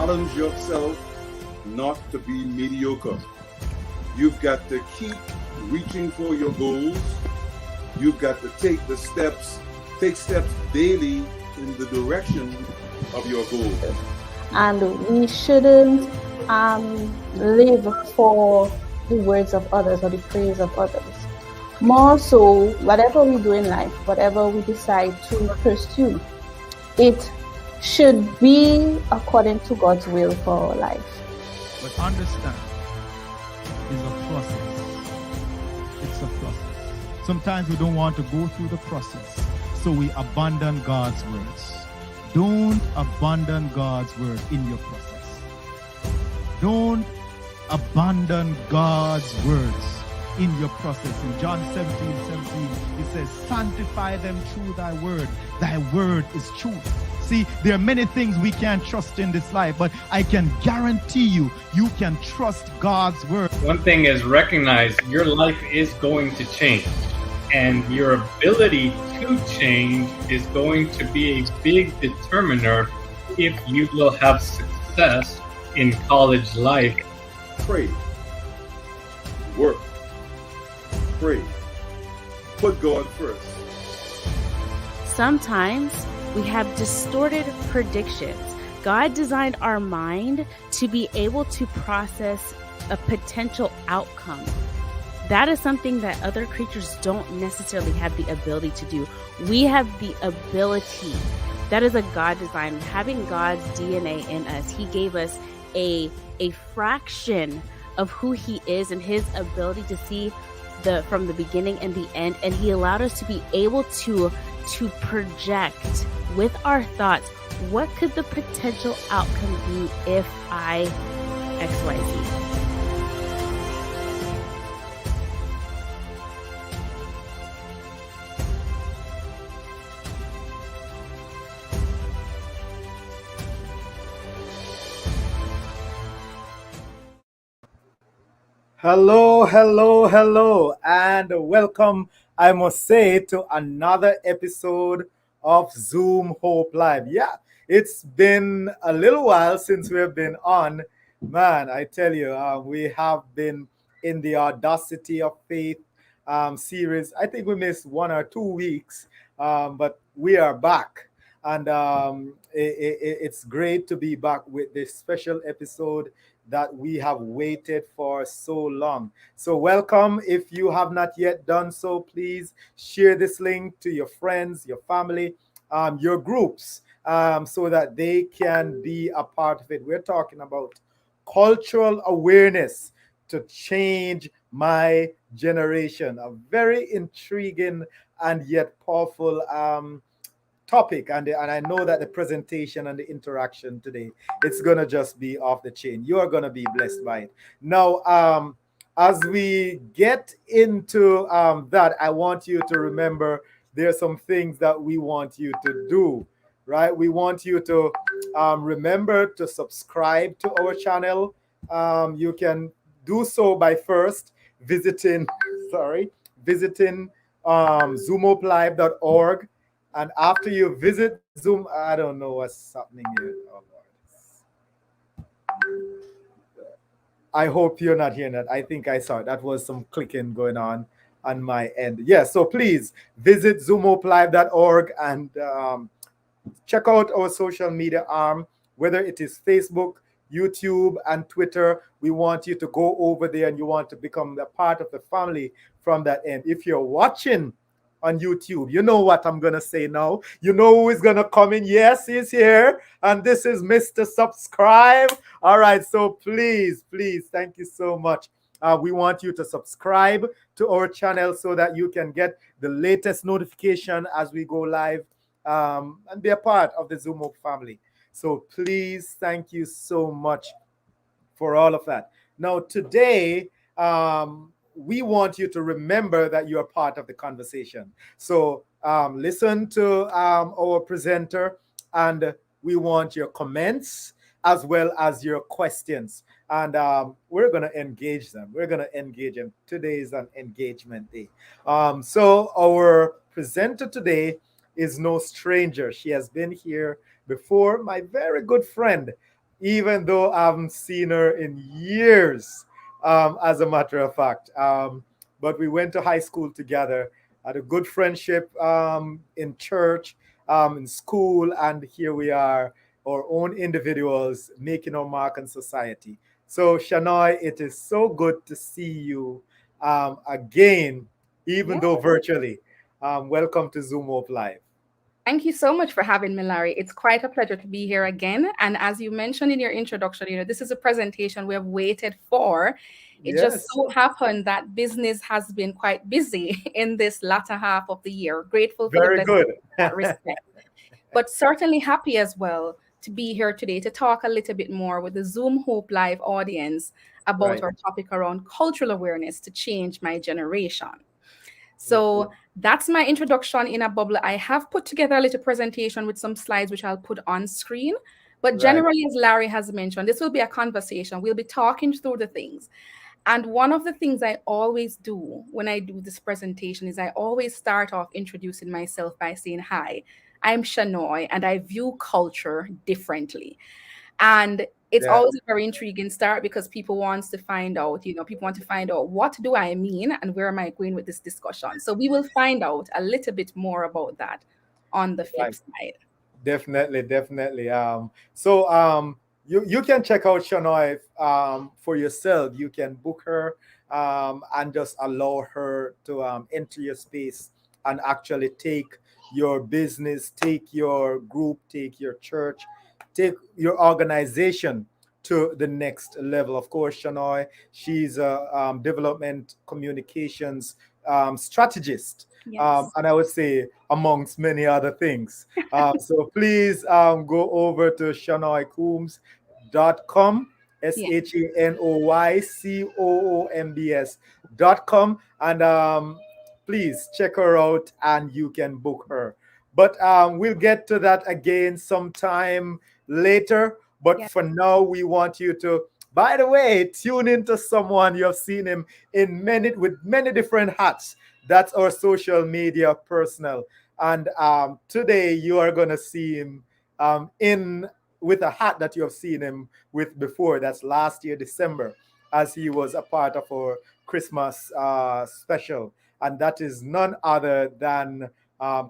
challenge yourself not to be mediocre. You've got to keep reaching for your goals. You've got to take steps daily in the direction of your goals. And we shouldn't live for the words of others or the praise of others. More so, whatever we do in life, whatever we decide to pursue, it should be according to God's will for our life. But understand, it's a process. It's a process. Sometimes we don't want to go through the process, so we abandon God's words. Don't abandon God's word in your process. Don't abandon God's words in your process. In John 17:17, it says, sanctify them through thy word. Thy word is truth. See, there are many things we can't trust in this life, but I can guarantee you, you can trust God's word. One thing is recognize your life is going to change, and your ability to change is going to be a big determiner if you will have success in college life. Pray. Work. Pray. Put God first. Sometimes we have distorted predictions. God designed our mind to be able to process a potential outcome. That is something that other creatures don't necessarily have the ability to do. We have the ability. That is a God design. Having God's DNA in us, He gave us a fraction of who He is and His ability to see from the beginning and the end, and He allowed us to be able to project with our thoughts, what could the potential outcome be if I XYZ? Hello, and welcome, I must say, to another episode of Zoom Hope Live. Yeah, it's been a little while since we've been on. Man, I tell you, we have been in the Audacity of Faith series. I think we missed 1 or 2 weeks, but we are back. And it's great to be back with this special episode that we have waited for so long. So welcome. If you have not yet done so, please share this link to your friends, your family, your groups, so that they can be a part of it. We're talking about cultural awareness to change my generation. A very intriguing and yet powerful topic, and I know that the presentation and the interaction today, it's gonna just be off the chain. You are gonna be blessed by it. Now, as we get into that, I want you to remember there are some things that we want you to do, right? We want you to remember to subscribe to our channel. You can do so by first visiting zoomoplive.org. And after you visit Zoom, I don't know what's happening here. Oh, Lord. I hope you're not hearing that. I think I saw it. That was some clicking going on my end. Yeah, so please visit zoomoplive.org and check out our social media arm, whether it is Facebook, YouTube, and Twitter. We want you to go over there and you want to become a part of the family from that end. If you're watching on YouTube, you know what I'm gonna say now. You know who is gonna come in. Yes, he's here, and this is Mr. Subscribe. All right, so please, thank you so much. We want you to subscribe to our channel so that you can get the latest notification as we go live, and be a part of the Zoom Up family. So please, thank you so much for all of that. Now today, we want you to remember that you're part of the conversation. So listen to our presenter, and we want your comments as well as your questions. And we're going to engage them. Today is an engagement day. So our presenter today is no stranger. She has been here before. My very good friend, even though I haven't seen her in years, as a matter of fact. But we went to high school together, had a good friendship in church, in school, and here we are, our own individuals making our mark in society. So, Shanoy, it is so good to see you again, even Yeah. though virtually. Welcome to Zoom Hope Live. Thank you so much for having me, Larry. It's quite a pleasure to be here again. And as you mentioned in your introduction, this is a presentation we have waited for. It just Yes, so happened that business has been quite busy in this latter half of the year. Grateful for the very blessing good. in that respect, but certainly happy as well to be here today to talk a little bit more with the Zoom Hope Live audience about Right. our topic around cultural awareness to change my generation. Yes, So that's my introduction in a bubble. I have put together a little presentation with some slides, which I'll put on screen. But right. generally, as Larry has mentioned, this will be a conversation. We'll be talking through the things. And one of the things I always do when I do this presentation is I always start off introducing myself by saying, "Hi, I'm Shanoy, and I view culture differently." And it's Yeah. always a very intriguing start because people wants to find out, people want to find out what do I mean and where am I going with this discussion. So we will find out a little bit more about that on the flip Right. side. Definitely, definitely. So you can check out Shanoy for yourself. You can book her and just allow her to enter your space and actually take your business, take your group, take your church, take your organization to the next level. Of course, Shanoy, she's a development communications strategist, Yes. and I would say amongst many other things. So please go over to shanoycoombs.com, Yeah. ShanoyCoombs.com, and please check her out and you can book her. But we'll get to that again sometime later. But Yeah. for now, we want you to, by the way, tune into someone you have seen him in many with many different hats. That's our social media personnel. And today you are gonna see him in with a hat that you have seen him with before. That's last year, December, as he was a part of our Christmas special. And that is none other than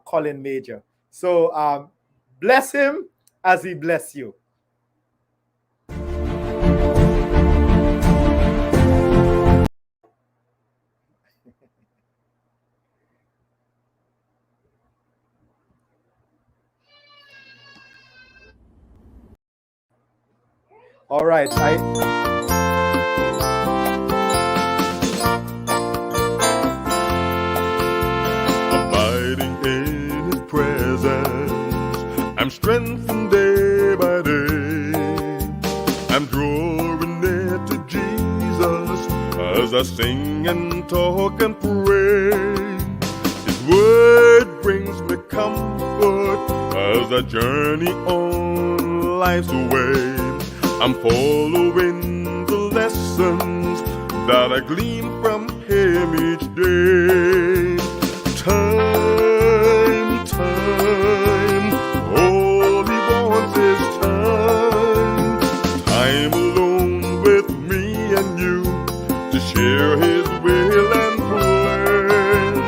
Colin Major. So bless him as he bless you. All right. Abiding in his presence, I'm strengthened day by day. I'm drawing near to Jesus as I sing and talk and pray. His word brings me comfort as I journey on life's way. I'm following the lessons that I glean from him each day. Time, all he wants is time. Time alone with me and you to share his will and plan.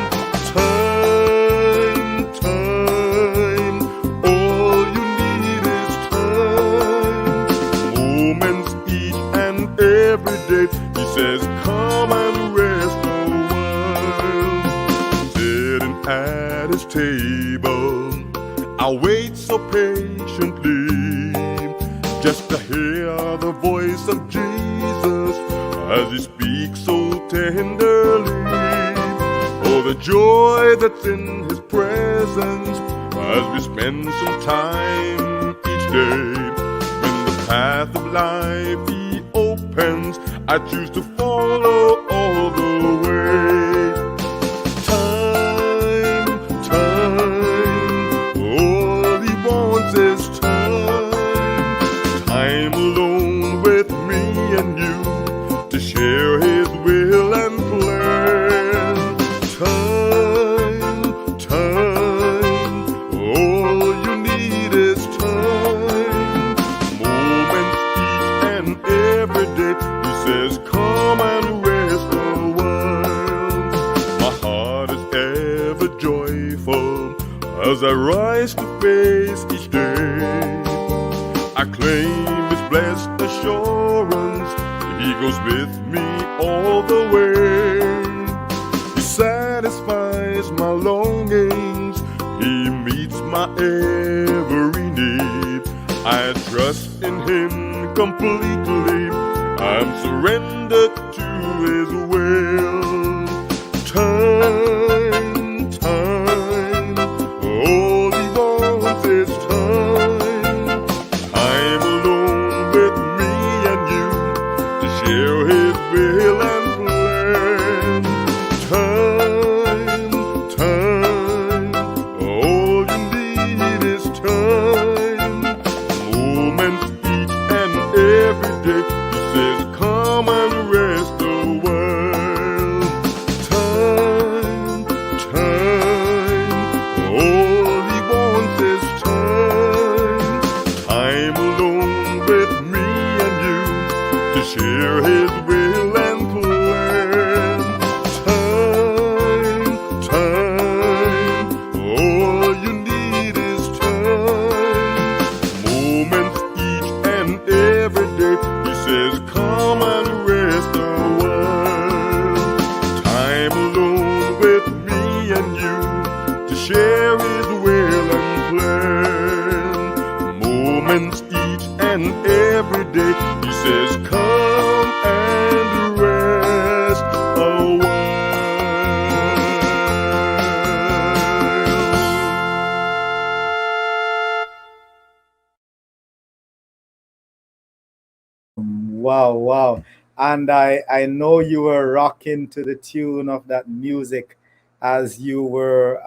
Time, all you need is time. Moments each and every day, he says, come and rest a while. Sitting at his table, I wait so patiently just to hear the voice of Jesus as he speaks so tenderly. Oh, the joy that's in his presence as we spend some time each day. When the path of life he opens, I choose to follow all the way. Time, all he wants is time. Time alone with me and you to share his will and plan. Time, all you need is time. Moments as I rise to face each day. I claim His blessed assurance, He goes with me all the way. He satisfies my longings, He meets my every need. I trust in Him completely, I'm surrendered to His will. Time, all He wants is time. Time alone with me and you to share His will and plan. Time, all you need is time. Moments each and every day. He says, come and rest a while. Time, all He wants is time. Time alone with me and you to share His will and plan. Time, all you need is time. Moments each and every day. He says, come and rest a while. Time alone with me and you to share His will and plan. Moments each and every day. He says, come and rest a while. Wow, wow. And I know you were rocking to the tune of that music as you were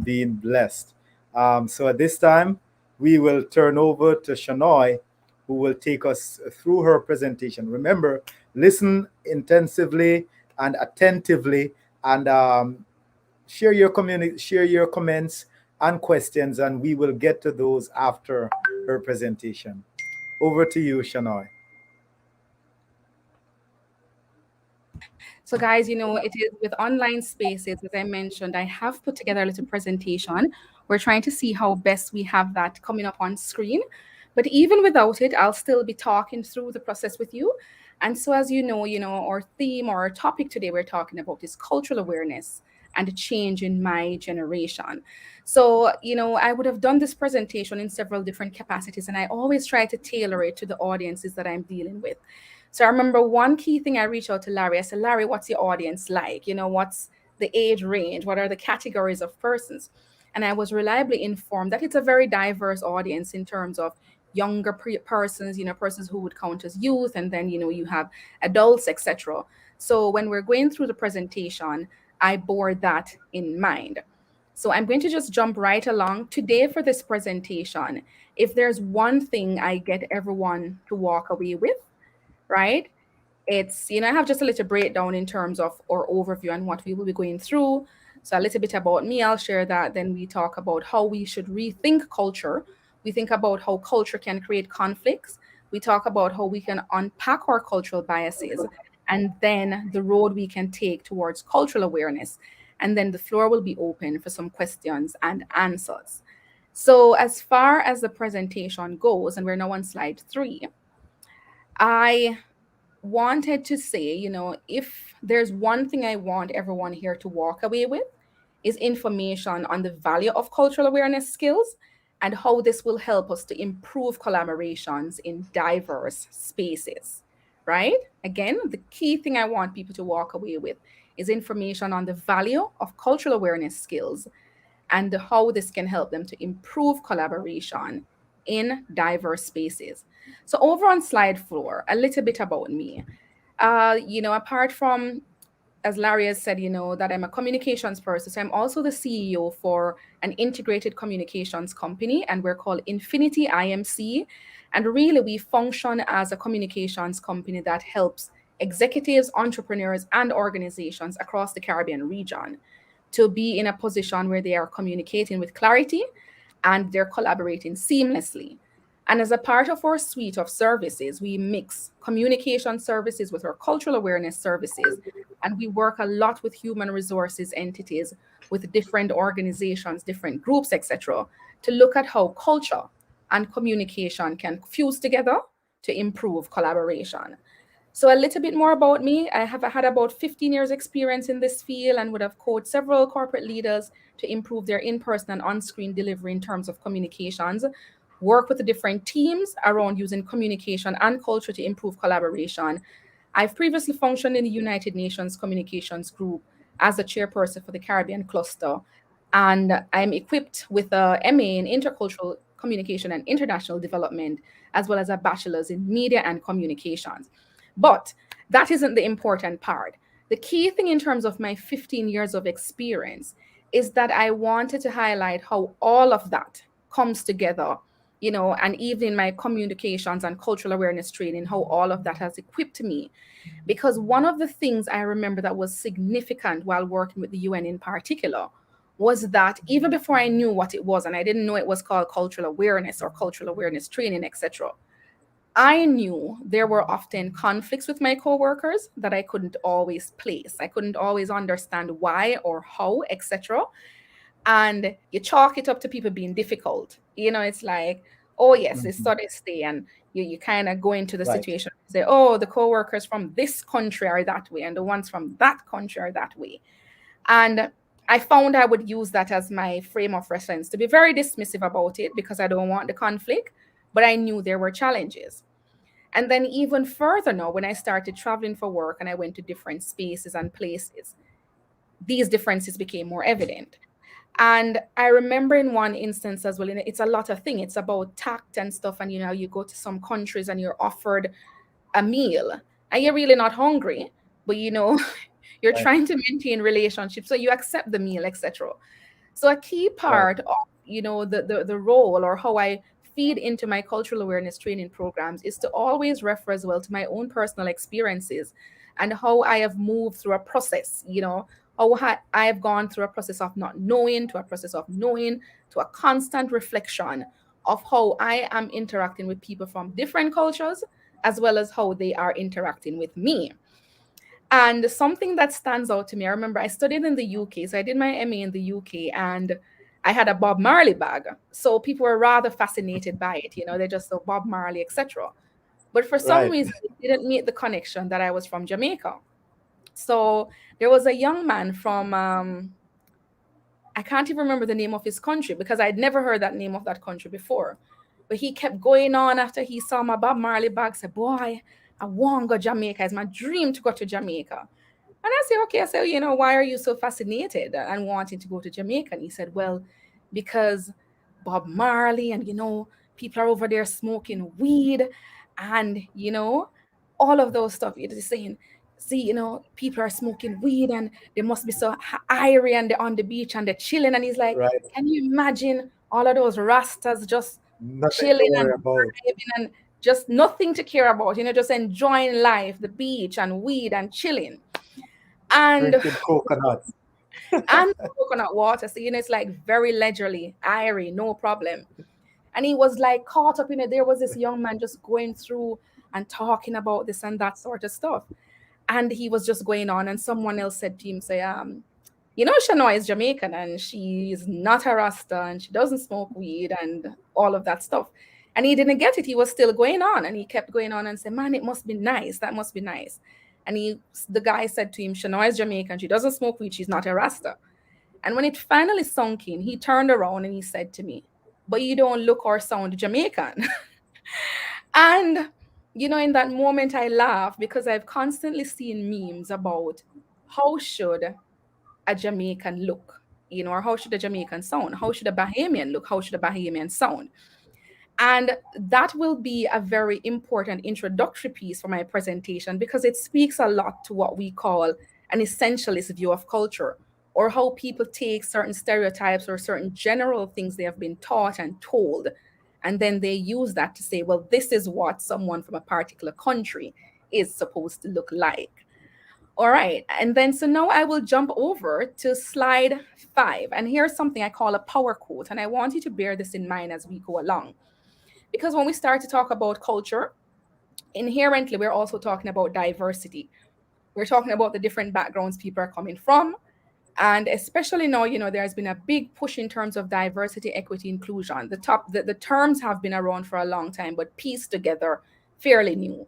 being blessed. So at this time, we will turn over to Shanoy, who will take us through her presentation. Remember, listen intensively and attentively, and share your comments and questions, and we will get to those after her presentation. Over to you, Shanoy. So, guys, it is with online spaces, as I mentioned, I have put together a little presentation. We're trying to see how best we have that coming up on screen. But even without it, I'll still be talking through the process with you. And so, as our theme or our topic today we're talking about is cultural awareness and the change in my generation. So, I would have done this presentation in several different capacities, and I always try to tailor it to the audiences that I'm dealing with. So I remember one key thing, I reached out to Larry. I said, Larry, what's your audience like? What's the age range? What are the categories of persons? And I was reliably informed that it's a very diverse audience in terms of younger persons, persons who would count as youth, and then, you have adults, etc. So when we're going through the presentation, I bore that in mind. So I'm going to just jump right along. Today for this presentation, if there's one thing I get everyone to walk away with, right? It's, I have just a little breakdown in terms of our overview and what we will be going through. So a little bit about me, I'll share that. Then we talk about how we should rethink culture. We think about how culture can create conflicts. We talk about how we can unpack our cultural biases, and then the road we can take towards cultural awareness. And then the floor will be open for some questions and answers. So as far as the presentation goes, and we're now on slide 3, I wanted to say, if there's one thing I want everyone here to walk away with, is information on the value of cultural awareness skills and how this will help us to improve collaborations in diverse spaces, right? Again, the key thing I want people to walk away with is information on the value of cultural awareness skills and how this can help them to improve collaboration in diverse spaces. So over on slide 4, a little bit about me. Apart from, as Larry has said, that I'm a communications person, so I'm also the CEO for an integrated communications company, and we're called Infinity IMC. And really, we function as a communications company that helps executives, entrepreneurs, and organizations across the Caribbean region to be in a position where they are communicating with clarity and they're collaborating seamlessly. And as a part of our suite of services, we mix communication services with our cultural awareness services. And we work a lot with human resources entities, with different organizations, different groups, etc., to look at how culture and communication can fuse together to improve collaboration. So a little bit more about me. I have had about 15 years experience in this field and would have coached several corporate leaders to improve their in-person and on-screen delivery in terms of communications, work with the different teams around using communication and culture to improve collaboration. I've previously functioned in the United Nations Communications Group as the chairperson for the Caribbean cluster, and I'm equipped with a MA in intercultural communication and international development, as well as a bachelor's in media and communications. But that isn't the important part. The key thing in terms of my 15 years of experience is that I wanted to highlight how all of that comes together, and even in my communications and cultural awareness training, how all of that has equipped me. Because one of the things I remember that was significant while working with the UN in particular was that even before I knew what it was, and I didn't know it was called cultural awareness or cultural awareness training, etc., I knew there were often conflicts with my coworkers that I couldn't always place. I couldn't always understand why or how, etc. And you chalk it up to people being difficult. It's like, oh yes, it's so they stay, and you kind of go into the Right. situation and say, oh, the coworkers from this country are that way, and the ones from that country are that way. And I found I would use that as my frame of reference to be very dismissive about it because I don't want the conflict, but I knew there were challenges. And then even further now, when I started traveling for work and I went to different spaces and places, these differences became more evident. And I remember in one instance as well, it's a lot of things. It's about tact and stuff. And you go to some countries and you're offered a meal and you're really not hungry, but you're Right. trying to maintain relationships. So you accept the meal, etc. So a key Right. part of the role or how I feed into my cultural awareness training programs is to always refer as well to my own personal experiences and how I have moved through a process, how I have gone through a process of not knowing to a process of knowing to a constant reflection of how I am interacting with people from different cultures as well as how they are interacting with me. And something that stands out to me, I remember I studied in the UK, so I did my MA in the UK, and I had a Bob Marley bag. So people were rather fascinated by it, they just saw Bob Marley, etc. But for some Right. reason, they didn't make the connection that I was from Jamaica. So there was a young man from, I can't even remember the name of his country because I'd never heard that name of that country before. But he kept going on after he saw my Bob Marley bag, said, boy, I want to go Jamaica. It's my dream to go to Jamaica. And I said, okay, I said, why are you so fascinated and wanting to go to Jamaica? And he said, well, because Bob Marley and, people are over there smoking weed and, all of those stuff. You're just saying, see, people are smoking weed and they must be so airy and they're on the beach and they're chilling. And he's like, Right. can you imagine all of those rastas just Nothing to chilling and worry about. vibing and just nothing to care about, just enjoying life, the beach and weed and chilling. And Drinking coconuts. and coconut water. So, it's like very leisurely, airy, no problem. And he was like caught up in it. There was this young man just going through and talking about this and that sort of stuff. And he was just going on. And someone else said to him, say, Shanoy is Jamaican and she's not a Rasta and she doesn't smoke weed and all of that stuff. And he didn't get it. He was still going on and he kept going on and said, man, it must be nice. That must be nice. And the guy said to him, Shanoy is Jamaican. She doesn't smoke weed. She's not a Rasta. And when it finally sunk in, he turned around and he said to me, but you don't look or sound Jamaican. And, in that moment I laughed because I've constantly seen memes about how should a Jamaican look, or how should a Jamaican sound? How should a Bahamian look? How should a Bahamian sound? And that will be a very important introductory piece for my presentation because it speaks a lot to what we call an essentialist view of culture, or how people take certain stereotypes or certain general things they have been taught and told, and then they use that to say, well, this is what someone from a particular country is supposed to look like. All right. And then, so now I will jump over to slide 5. And here's something I call a power quote. And I want you to bear this in mind as we go along. Because when we start to talk about culture, inherently, we're also talking about diversity. We're talking about the different backgrounds people are coming from. And especially now, there has been a big push in terms of diversity, equity, inclusion. The terms have been around for a long time, but pieced together fairly new.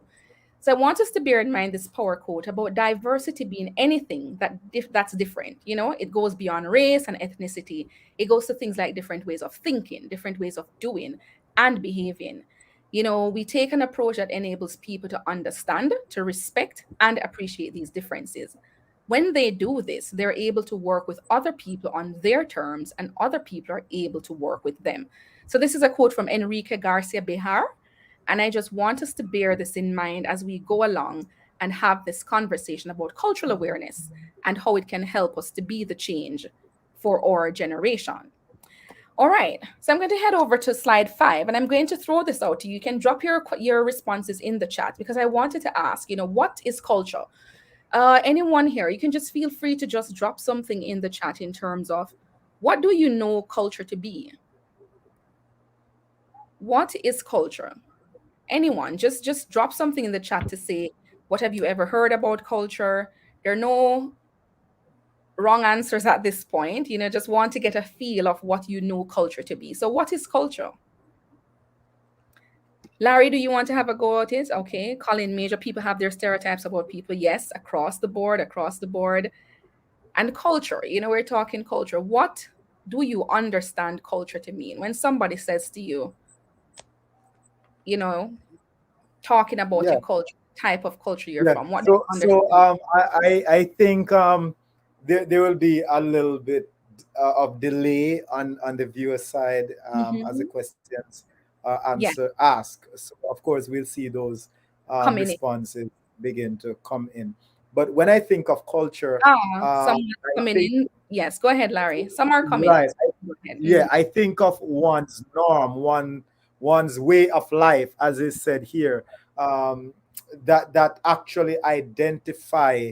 So I want us to bear in mind this power quote about diversity being anything that's different. It goes beyond race and ethnicity. It goes to things like different ways of thinking, different ways of doing and behaving. We take an approach that enables people to understand, to respect, and appreciate these differences. When they do this, they're able to work with other people on their terms, and other people are able to work with them. So, this is a quote from Enrique Garcia Bejar. And I just want us to bear this in mind as we go along and have this conversation about cultural awareness and how it can help us to be the change for our generation. All right, so I'm going to head over to slide 5, and I'm going to throw this out to you. You can drop your responses in the chat, because I wanted to ask, what is culture? Anyone here, you can just feel free to just drop something in the chat in terms of, what do you know culture to be? What is culture? Anyone, just drop something in the chat to say, what have you ever heard about culture? There are no wrong answers at this point. Just want to get a feel of what you know culture to be. So what is culture? Larry, do you want to have a go at it? Okay. Colin, major people have their stereotypes about people. Yes, across the board. And culture, we're talking culture. What do you understand culture to mean? When somebody says to you, talking about Yeah. your culture, type of culture you're Yeah. from, what do you So understand? I think there will be a little bit of delay on the viewer side as the Mm-hmm. questions Yeah, answer ask. So of course we'll see those coming in. responses begin to come in. But when I think of culture, Someone I coming think in. Yes, go ahead, Larry. Some are coming in. right. So go ahead. Yeah, I think of one's norm, one's way of life, as is said here, um, that actually identify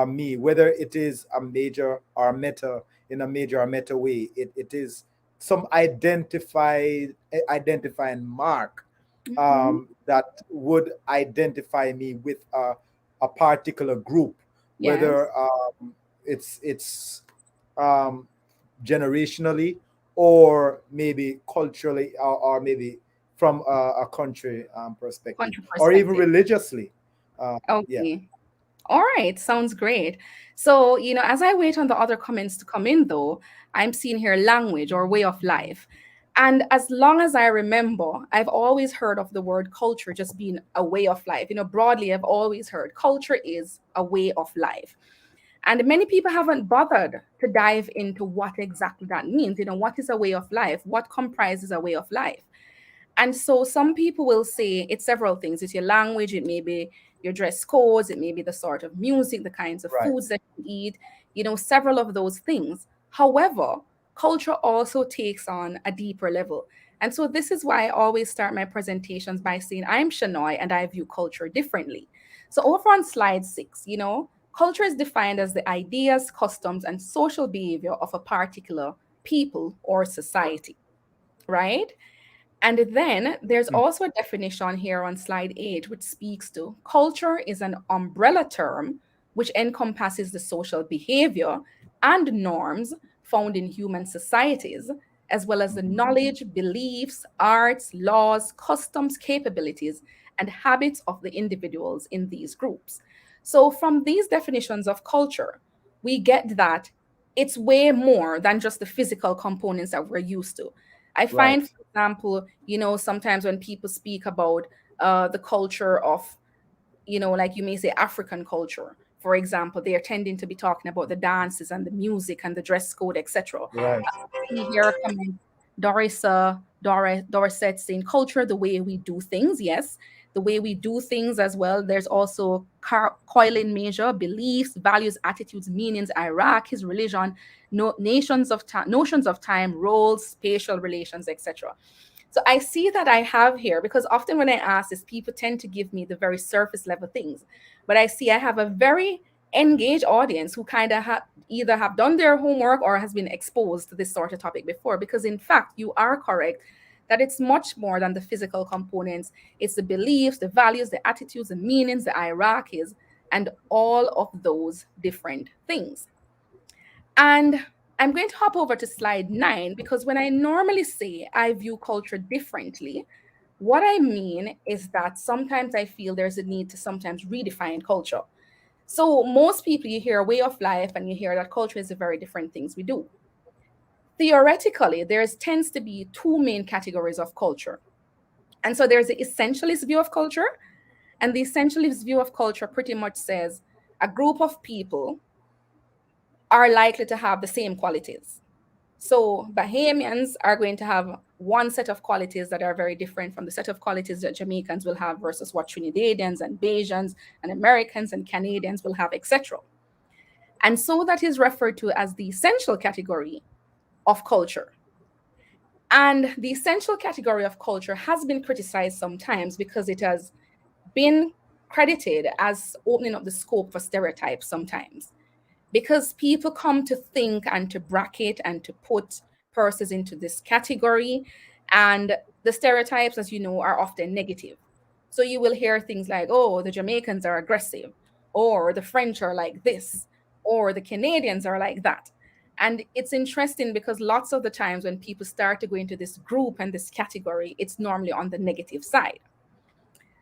me, whether it is a major or a meta, in a major or meta way. It is some identifying mark Mm-hmm. that would identify me with a particular group, Yes. whether it's um, generationally, or maybe culturally, or maybe from a country perspective, Country or even perspective. religiously. Yeah. Okay. All right, sounds great. So, as I wait on the other comments to come in, though, I'm seeing here language or way of life. And as long as I remember, I've always heard of the word culture just being a way of life. Broadly, I've always heard culture is a way of life. And many people haven't bothered to dive into what exactly that means. What is a way of life? What comprises a way of life? And so some people will say it's several things. It's your language, it may be your dress codes, it may be the sort of music, the kinds of Right. foods that you eat, several of those things. However, culture also takes on a deeper level. And so this is why I always start my presentations by saying, I'm Shanoy and I view culture differently. So over on slide 6, culture is defined as the ideas, customs, and social behavior of a particular people or society, right? And then there's Mm. also a definition here on slide 8, which speaks to culture is an umbrella term which encompasses the social behavior and norms found in human societies, as well as the knowledge, beliefs, arts, laws, customs, capabilities, and habits of the individuals in these groups. So, from these definitions of culture, we get that it's way more than just the physical components that we're used to. I find, Right. for example, sometimes when people speak about the culture of, like you may say African culture, for example, they are tending to be talking about the dances and the music and the dress code, etc. Right. See here a comment, Dorset saying culture, the way we do things. Yes, the way we do things as well. There's also coiling major beliefs, values, attitudes, meanings, his religion, notions of time, roles, spatial relations, etc. So I see that I have here, because often when I ask this, people tend to give me the very surface level things. But I see I have a very engaged audience who kind of either have done their homework or has been exposed to this sort of topic before. Because in fact, you are correct that it's much more than the physical components. It's the beliefs, the values, the attitudes, the meanings, the hierarchies, and all of those different things. And I'm going to hop over to slide 9 because when I normally say I view culture differently, what I mean is that sometimes I feel there's a need to sometimes redefine culture. So most people, you hear a way of life and you hear that culture is a very different things we do. Theoretically, there tends to be two main categories of culture. And so there's the essentialist view of culture, and the essentialist view of culture pretty much says a group of people are likely to have the same qualities. So Bahamians are going to have one set of qualities that are very different from the set of qualities that Jamaicans will have versus what Trinidadians and Bajans and Americans and Canadians will have, etc. And so that is referred to as the essential category of culture. And the essential category of culture has been criticized sometimes because it has been credited as opening up the scope for stereotypes sometimes. Because people come to think and to bracket and to put persons into this category. And the stereotypes, as you know, are often negative. So you will hear things like, oh, the Jamaicans are aggressive, or the French are like this, or the Canadians are like that. And it's interesting because lots of the times when people start to go into this group and this category, it's normally on the negative side.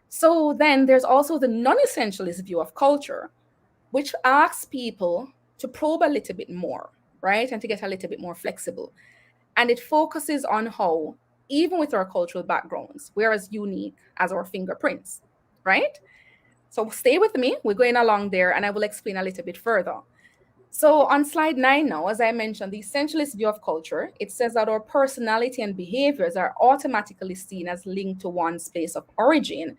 So then there's also the non-essentialist view of culture, which asks people to probe a little bit more, right? And to get a little bit more flexible. And it focuses on how, even with our cultural backgrounds, we're as unique as our fingerprints, right? So stay with me. We're going along there, and I will explain a little bit further. So on slide 9 now, as I mentioned, the essentialist view of culture, it says that our personality and behaviors are automatically seen as linked to one's place of origin,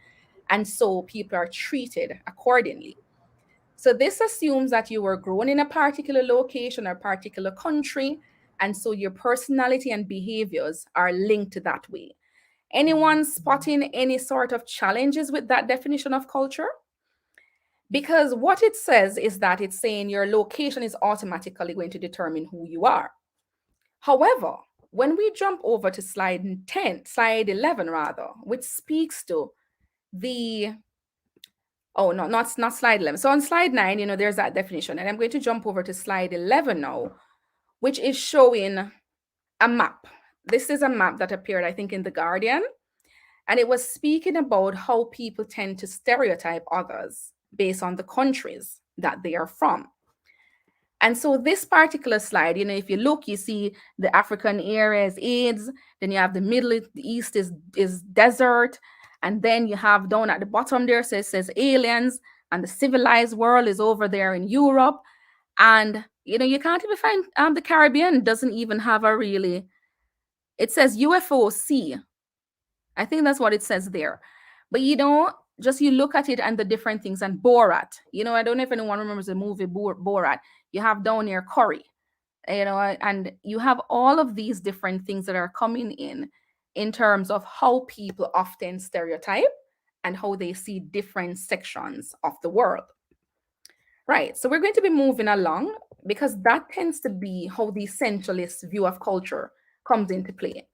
and so people are treated accordingly. So this assumes that you were grown in a particular location or particular country, and so your personality and behaviors are linked to that way. Anyone spotting any sort of challenges with that definition of culture? Because what it says is that it's saying your location is automatically going to determine who you are. However, when we jump over to slide 11 rather, which speaks to the oh no, not slide 11. So on slide 9, there's that definition. And I'm going to jump over to slide 11 now, which is showing a map. This is a map that appeared, I think, in The Guardian. And it was speaking about how people tend to stereotype others based on the countries that they are from. And so this particular slide, if you look, you see the African area is AIDS, then you have the Middle East is desert, and then you have down at the bottom there says aliens, and the civilized world is over there in Europe. And you can't even find the Caribbean doesn't even have a really, it says UFOC. I think that's what it says there. But just you look at it and the different things, and Borat, I don't know if anyone remembers the movie Borat. You have down here Curry, and you have all of these different things that are coming in terms of how people often stereotype and how they see different sections of the world. Right, so we're going to be moving along because that tends to be how the essentialist view of culture comes into play.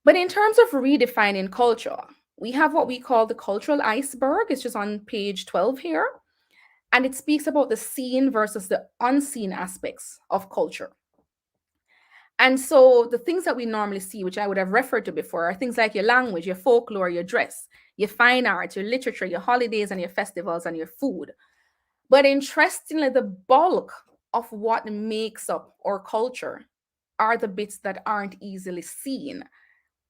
But in terms of redefining culture, we have what we call the cultural iceberg. It's just on page 12 here. And it speaks about the seen versus the unseen aspects of culture. And so the things that we normally see, which I would have referred to before, are things like your language, your folklore, your dress, your fine arts, your literature, your holidays and your festivals and your food. But interestingly, the bulk of what makes up our culture are the bits that aren't easily seen,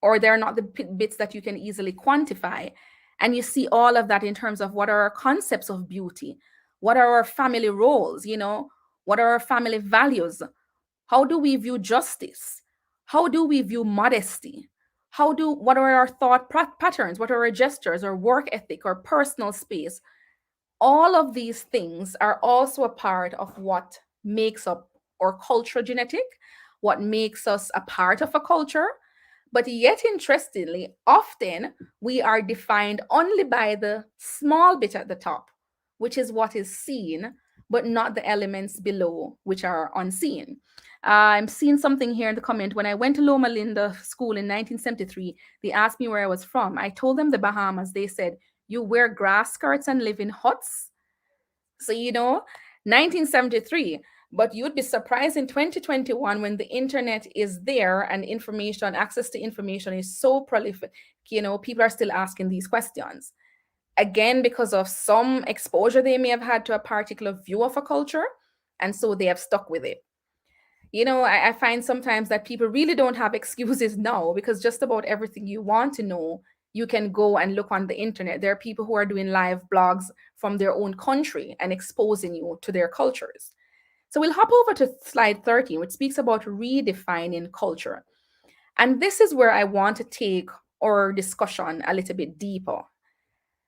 or they're not the bits that you can easily quantify. And you see all of that in terms of what are our concepts of beauty, what are our family roles, what are our family values, how do we view justice, how do we view modesty, what are our thought patterns, what are our gestures, our work ethic, our personal space. All of these things are also a part of what makes up our cultural genetic, what makes us a part of a culture. But yet, interestingly, often we are defined only by the small bit at the top, which is what is seen, but not the elements below, which are unseen. I'm seeing something here in the comment. When I went to Loma Linda School in 1973, they asked me where I was from. I told them the Bahamas. They said, "You wear grass skirts and live in huts?" So, 1973. But you'd be surprised in 2021 when the internet is there and information, access to information is so prolific, people are still asking these questions. Again, because of some exposure they may have had to a particular view of a culture, and so they have stuck with it. I find sometimes that people really don't have excuses now, because just about everything you want to know, you can go and look on the internet. There are people who are doing live blogs from their own country and exposing you to their cultures. So we'll hop over to slide 13, which speaks about redefining culture. And this is where I want to take our discussion a little bit deeper.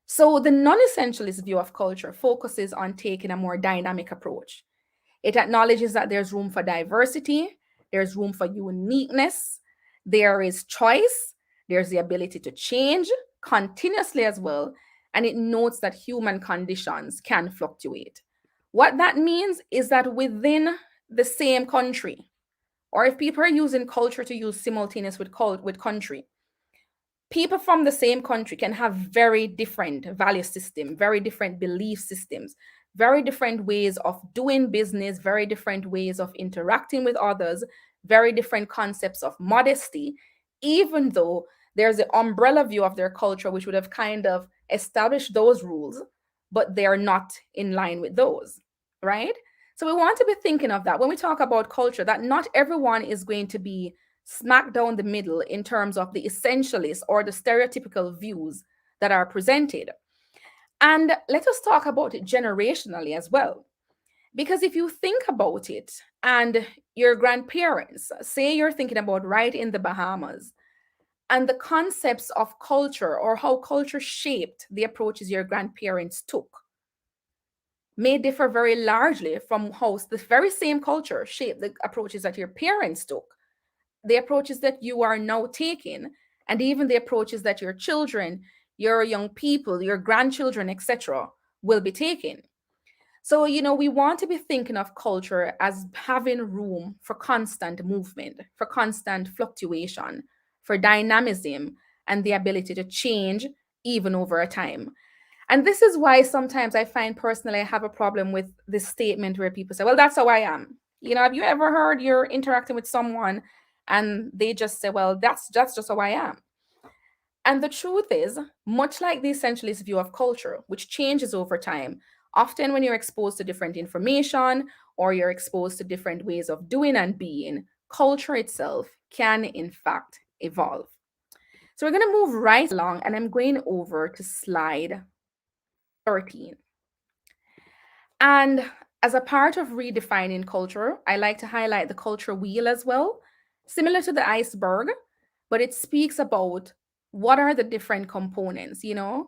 So the non-essentialist view of culture focuses on taking a more dynamic approach. It acknowledges that there's room for diversity, there's room for uniqueness, there is choice, there's the ability to change continuously as well, and it notes that human conditions can fluctuate. What that means is that within the same country, or if people are using culture to use simultaneous with country, people from the same country can have very different value system, very different belief systems, very different ways of doing business, very different ways of interacting with others, very different concepts of modesty, even though there's the umbrella view of their culture, which would have kind of established those rules, but they are not in line with those, right? So we want to be thinking of that when we talk about culture, that not everyone is going to be smack down the middle in terms of the essentialist or the stereotypical views that are presented. And let us talk about it generationally as well. Because if you think about it, and your grandparents, say you're thinking about right in the Bahamas, and the concepts of culture or how culture shaped the approaches your grandparents took may differ very largely from how the very same culture shaped the approaches that your parents took, the approaches that you are now taking, and even the approaches that your children, your young people, your grandchildren, etc., will be taking. So, we want to be thinking of culture as having room for constant movement, for constant fluctuation, for dynamism, and the ability to change even over a time. And this is why sometimes I find personally I have a problem with this statement where people say, well, that's how I am. Have you ever heard you're interacting with someone and they just say, well, that's just how I am? And the truth is, much like the essentialist view of culture, which changes over time, often when you're exposed to different information or you're exposed to different ways of doing and being, culture itself can in fact evolve. So we're going to move right along, and I'm going over to slide 13. And as a part of redefining culture, I like to highlight the culture wheel as well, similar to the iceberg, but it speaks about what are the different components. You're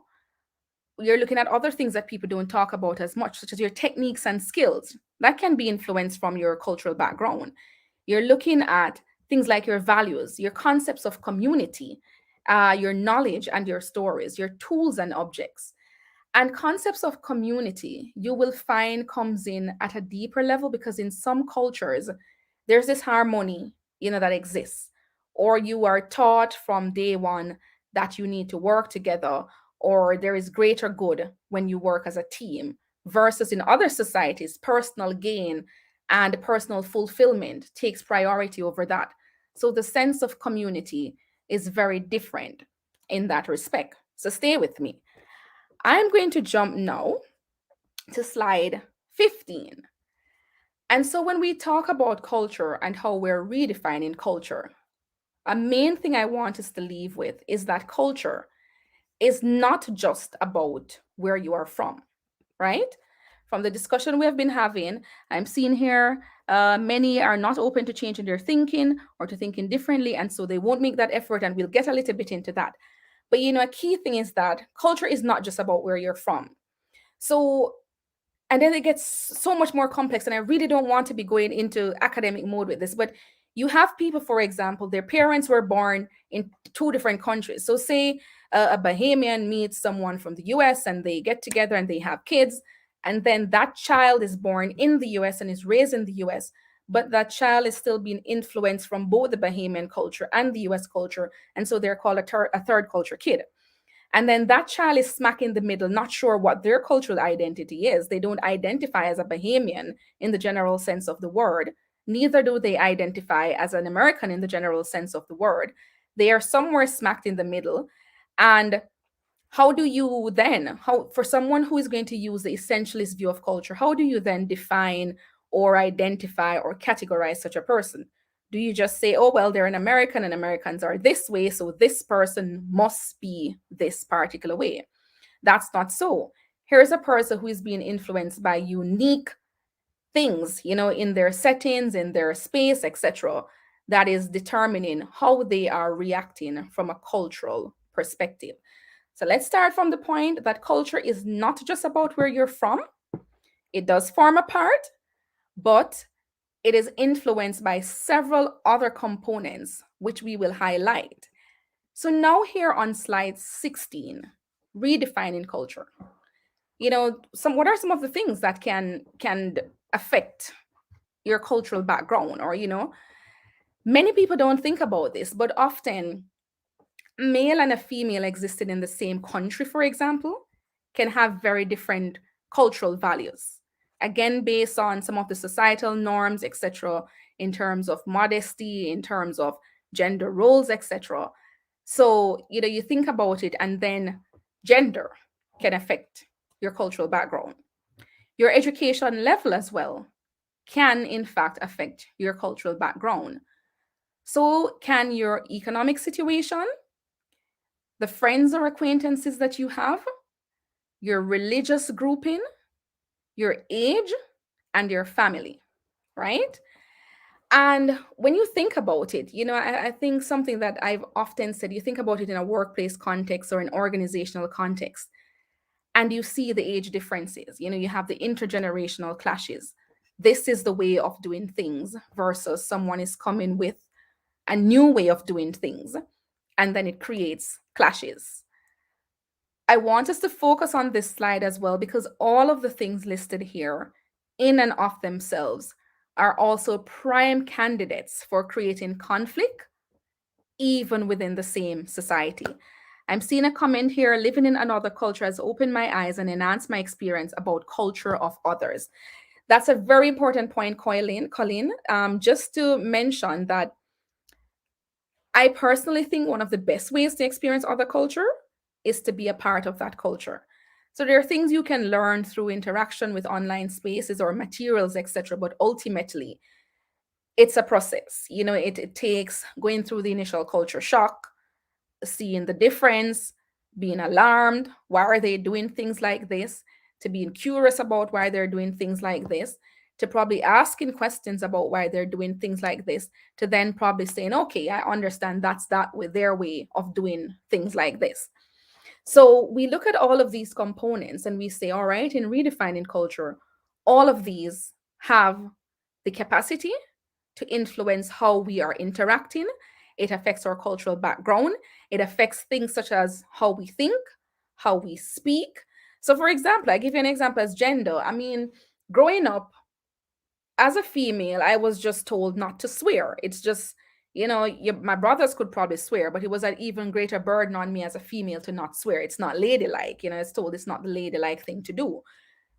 looking at other things that people don't talk about as much, such as your techniques and skills that can be influenced from your cultural background. You're looking at things like your values, your concepts of community, your knowledge and your stories, your tools and objects. And concepts of community, you will find comes in at a deeper level, because in some cultures, there's this harmony, that exists. Or you are taught from day one that you need to work together, or there is greater good when you work as a team, versus in other societies, personal gain and personal fulfillment takes priority over that. So the sense of community is very different in that respect. So stay with me. I'm going to jump now to slide 15. And so when we talk about culture and how we're redefining culture, a main thing I want us to leave with is that culture is not just about where you are from, right? From the discussion we have been having, I'm seeing here many are not open to changing their thinking or to thinking differently, and so they won't make that effort, and we'll get a little bit into that. But a key thing is that culture is not just about where you're from. So, and then it gets so much more complex, and I really don't want to be going into academic mode with this, but you have people, for example, their parents were born in two different countries. So say a Bahamian meets someone from the US and they get together and they have kids, and then that child is born in the US and is raised in the US, but the parents are from two different countries. So say a Bahamian meets someone from the US and they get together and they have kids, and then that child is born in the US and is raised in the US, but the parents are from two different countries. So say a Bahamian meets someone from the US and they have kids, and then that child is born in the US but that child is still being influenced from both the Bahamian culture and the US culture. And so they're called a third culture kid. And then that child is smack in the middle, not sure what their cultural identity is. They don't identify as a Bahamian in the general sense of the word. Neither do they identify as an American in the general sense of the word. They are somewhere smacked in the middle. And how do you then, for someone who is going to use the essentialist view of culture, how do you then define or identify or categorize such a person? Do you just say, oh, well, they're an American and Americans are this way, so this person must be this particular way? That's not so. Here's a person who is being influenced by unique things, in their settings, in their space, etc., that is determining how they are reacting from a cultural perspective. So let's start from the point that culture is not just about where you're from. It does form a part, but it is influenced by several other components, which we will highlight. So now here on slide 16, redefining culture. What are some of the things that can affect your cultural background? Or, many people don't think about this, but often male and a female existing in the same country, for example, can have very different cultural values. Again, based on some of the societal norms, etc., in terms of modesty, in terms of gender roles, etc. So, you think about it, and then gender can affect your cultural background. Your education level as well can, in fact, affect your cultural background. So can your economic situation, the friends or acquaintances that you have, your religious grouping, your age, and your family, right? And when you think about it, I think something that I've often said, you think about it in a workplace context or an organizational context, and you see the age differences. You have the intergenerational clashes. This is the way of doing things versus someone is coming with a new way of doing things, and then it creates clashes. I want us to focus on this slide as well, because all of the things listed here in and of themselves are also prime candidates for creating conflict, even within the same society. I'm seeing a comment here: living in another culture has opened my eyes and enhanced my experience about culture of others. That's a very important point, Colleen. Just to mention that I personally think one of the best ways to experience other culture is to be a part of that culture. So there are things you can learn through interaction with online spaces or materials, etc. But ultimately, it's a process. It takes going through the initial culture shock, seeing the difference, being alarmed. Why are they doing things like this? To being curious about why they're doing things like this, to probably asking questions about why they're doing things like this, to then probably saying, okay, I understand that's that with their way of doing things like this. So we look at all of these components and we say, all right, in redefining culture, all of these have the capacity to influence how we are interacting. It affects our cultural background. It affects things such as how we think, how we speak. So for example, I give you an example as gender. I mean, growing up as a female, I was just told not to swear. It's just, my brothers could probably swear, but it was an even greater burden on me as a female to not swear. It's not ladylike. It's told it's not the ladylike thing to do.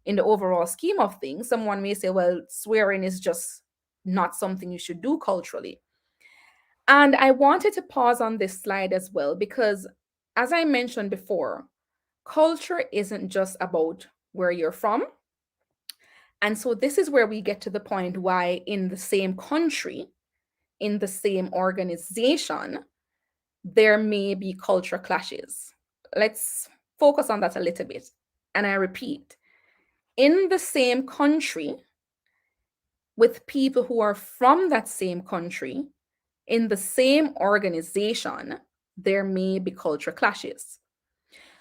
In the overall scheme of things, someone may say, well, swearing is just not something you should do culturally. And I wanted to pause on this slide as well, because as I mentioned before, culture isn't just about where you're from. And so this is where we get to the point why in the same country, in the same organization, there may be culture clashes. Let's focus on that a little bit. And I repeat, in the same country, with people who are from that same country, in the same organization, there may be culture clashes.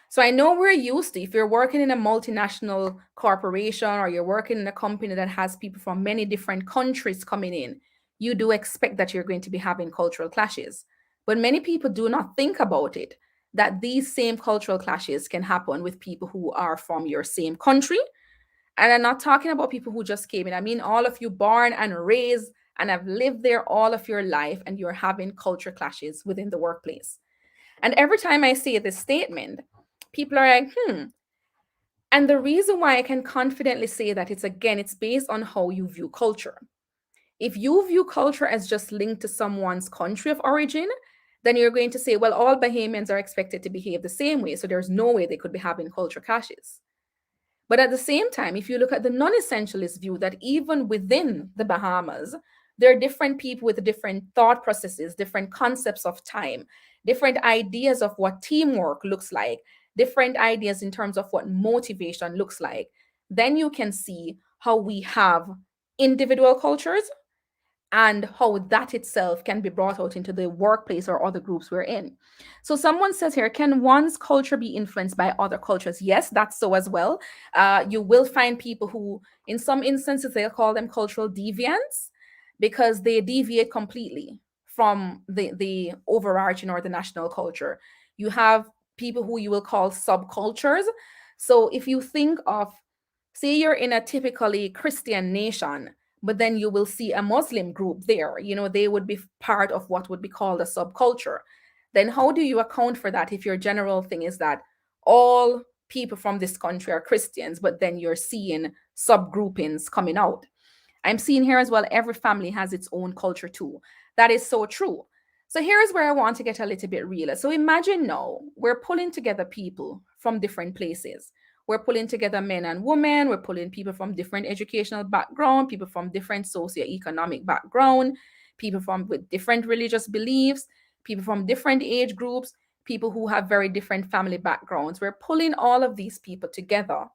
So I know we're used to, if you're working in a multinational corporation or you're working in a company that has people from many different countries coming in, you do expect that you're going to be having cultural clashes. But many people do not think about it, that these same cultural clashes can happen with people who are from your same country And I'm not talking about people who just came in. I mean, all of you born and raised and have lived there all of your life, and you're having culture clashes within the workplace. And every time I say this statement, people are like, And the reason why I can confidently say that it's based on how you view culture. If you view culture as just linked to someone's country of origin, then you're going to say, well, all Bahamians are expected to behave the same way. So there's no way they could be having culture clashes. But at the same time, if you look at the non essentialist view, that even within the Bahamas, there are different people with different thought processes, different concepts of time, different ideas of what teamwork looks like, different ideas in terms of what motivation looks like, then you can see how we have individual cultures and how that itself can be brought out into the workplace or other groups we're in. So someone says here, can one's culture be influenced by other cultures? Yes, that's so as well. You will find people who, in some instances, they'll call them cultural deviants because they deviate completely from the overarching or the national culture. You have people who you will call subcultures. So if you think of, say you're in a typically Christian nation, but then you will see a Muslim group there. They would be part of what would be called a subculture. Then how do you account for that if your general thing is that all people from this country are Christians, but then you're seeing subgroupings coming out? I'm seeing here as well, every family has its own culture too. That is so true. So here's where I want to get a little bit realer. So imagine now we're pulling together people from different places. We're pulling together men and women. We're pulling people from different educational background, people from different socioeconomic background, people from with different religious beliefs, people from different age groups, people who have very different family backgrounds. We're pulling all of these people together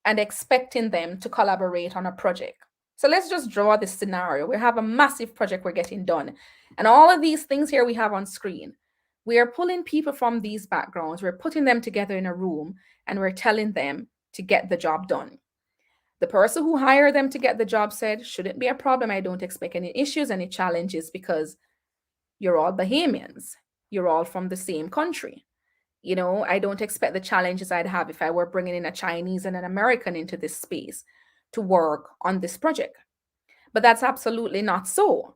and expecting them to collaborate on a project. So let's just draw this scenario. We have a massive project we're getting done. And all of these things here we have on screen. We are pulling people from these backgrounds, we're putting them together in a room, and we're telling them to get the job done. The person who hired them to get the job said, shouldn't be a problem. I don't expect any issues, any challenges, because you're all Bahamians. You're all from the same country. I don't expect the challenges I'd have if I were bringing in a Chinese and an American into this space to work on this project. But that's absolutely not so.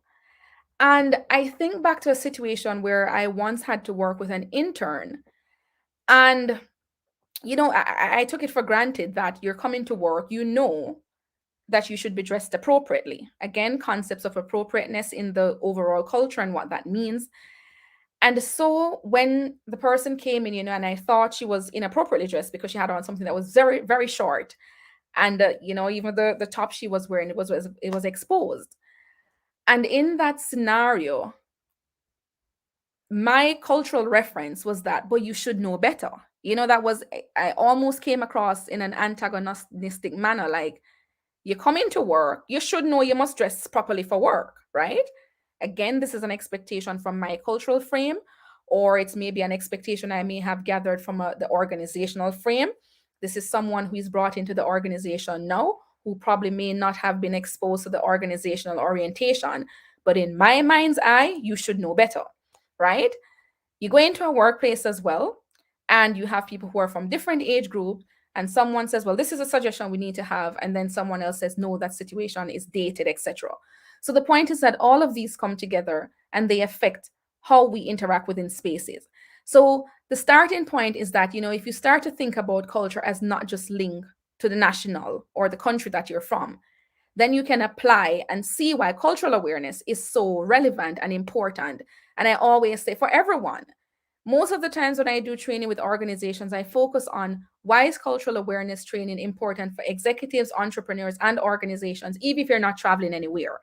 And I think back to a situation where I once had to work with an intern. And, I took it for granted that you're coming to work, that you should be dressed appropriately. Again, concepts of appropriateness in the overall culture and what that means. And so when the person came in, and I thought she was inappropriately dressed because she had on something that was very, very short. And, even the top she was wearing, it was exposed. And in that scenario, my cultural reference was that, but you should know better. I almost came across in an antagonistic manner, like, you come into work, you should know you must dress properly for work, right? Again, this is an expectation from my cultural frame, or it's maybe an expectation I may have gathered from the organizational frame. This is someone who is brought into the organization now, who probably may not have been exposed to the organizational orientation. But in my mind's eye, you should know better, right? You go into a workplace as well, and you have people who are from different age groups, and someone says, well, this is a suggestion we need to have, and then someone else says, no, that situation is dated, etc. So the point is that all of these come together and they affect how we interact within spaces. So the starting point is that, if you start to think about culture as not just linked to the national or the country that you're from, then you can apply and see why cultural awareness is so relevant and important. And I always say, for everyone, most of the times when I do training with organizations, I focus on why is cultural awareness training important for executives, entrepreneurs, and organizations, even if you're not traveling anywhere.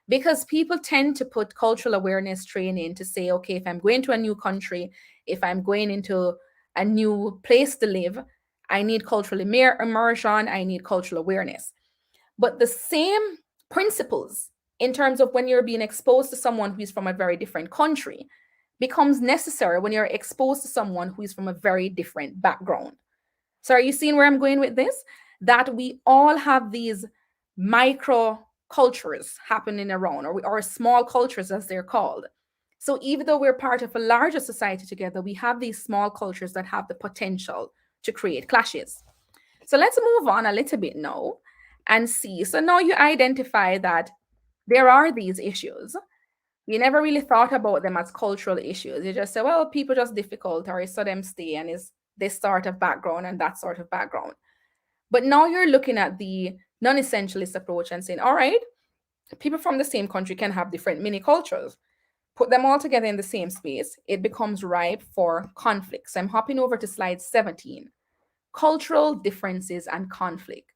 Because people tend to put cultural awareness training to say, okay, if I'm going to a new country, if I'm going into a new place to live, I need cultural immersion, I need cultural awareness. But the same principles in terms of when you're being exposed to someone who's from a very different country becomes necessary when you're exposed to someone who is from a very different background. So are you seeing where I'm going with this? That we all have these micro cultures happening around, or small cultures as they're called. So even though we're part of a larger society together, we have these small cultures that have the potential to create clashes. So let's move on a little bit now and see. So now you identify that there are these issues. You never really thought about them as cultural issues. You just say, well, people just difficult, or so them stay, and is this sort of background and that sort of background. But now you're looking at the non-essentialist approach and saying, all right, people from the same country can have different mini cultures. Put them all together in the same space, it becomes ripe for conflicts. I'm hopping over to slide 17, cultural differences and conflict.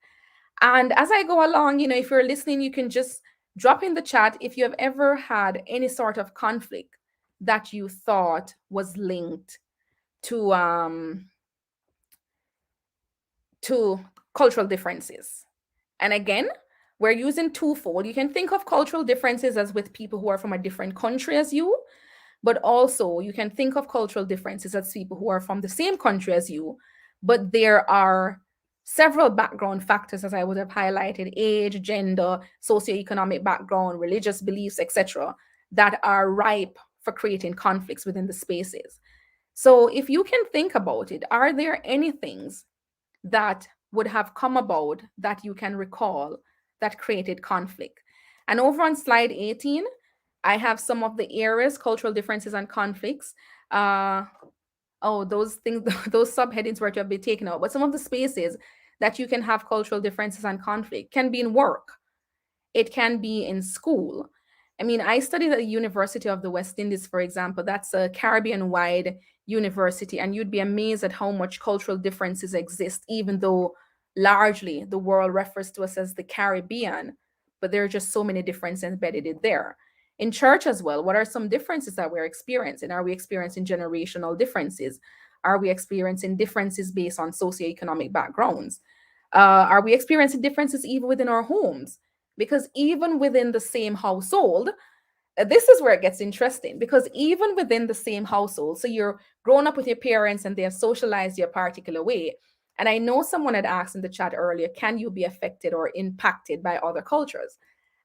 And as I go along, if you're listening, you can just drop in the chat if you have ever had any sort of conflict that you thought was linked to cultural differences. And again, we're using twofold. You can think of cultural differences as with people who are from a different country as you, but also you can think of cultural differences as people who are from the same country as you, but there are several background factors, as I would have highlighted: age, gender, socioeconomic background, religious beliefs, etc., that are ripe for creating conflicts within the spaces. So if you can think about it, are there any things that would have come about that you can recall that created conflict? And over on slide 18, I have some of the areas, cultural differences and conflicts. Those things, those subheadings were to have been taken out. But some of the spaces that you can have cultural differences and conflict can be in work. It can be in school. I mean, I studied at the University of the West Indies, for example. That's a Caribbean-wide university, and you'd be amazed at how much cultural differences exist, even though largely the world refers to us as the Caribbean, but there are just so many differences embedded in there. In church as well, what are some differences that we're experiencing? Are we experiencing generational differences? Are we experiencing differences based on socioeconomic backgrounds? Are we experiencing differences even within our homes? Because even within the same household, this is where it gets interesting, because even within the same household, so you're grown up with your parents and they have socialized you a particular way. And I know someone had asked in the chat earlier, can you be affected or impacted by other cultures?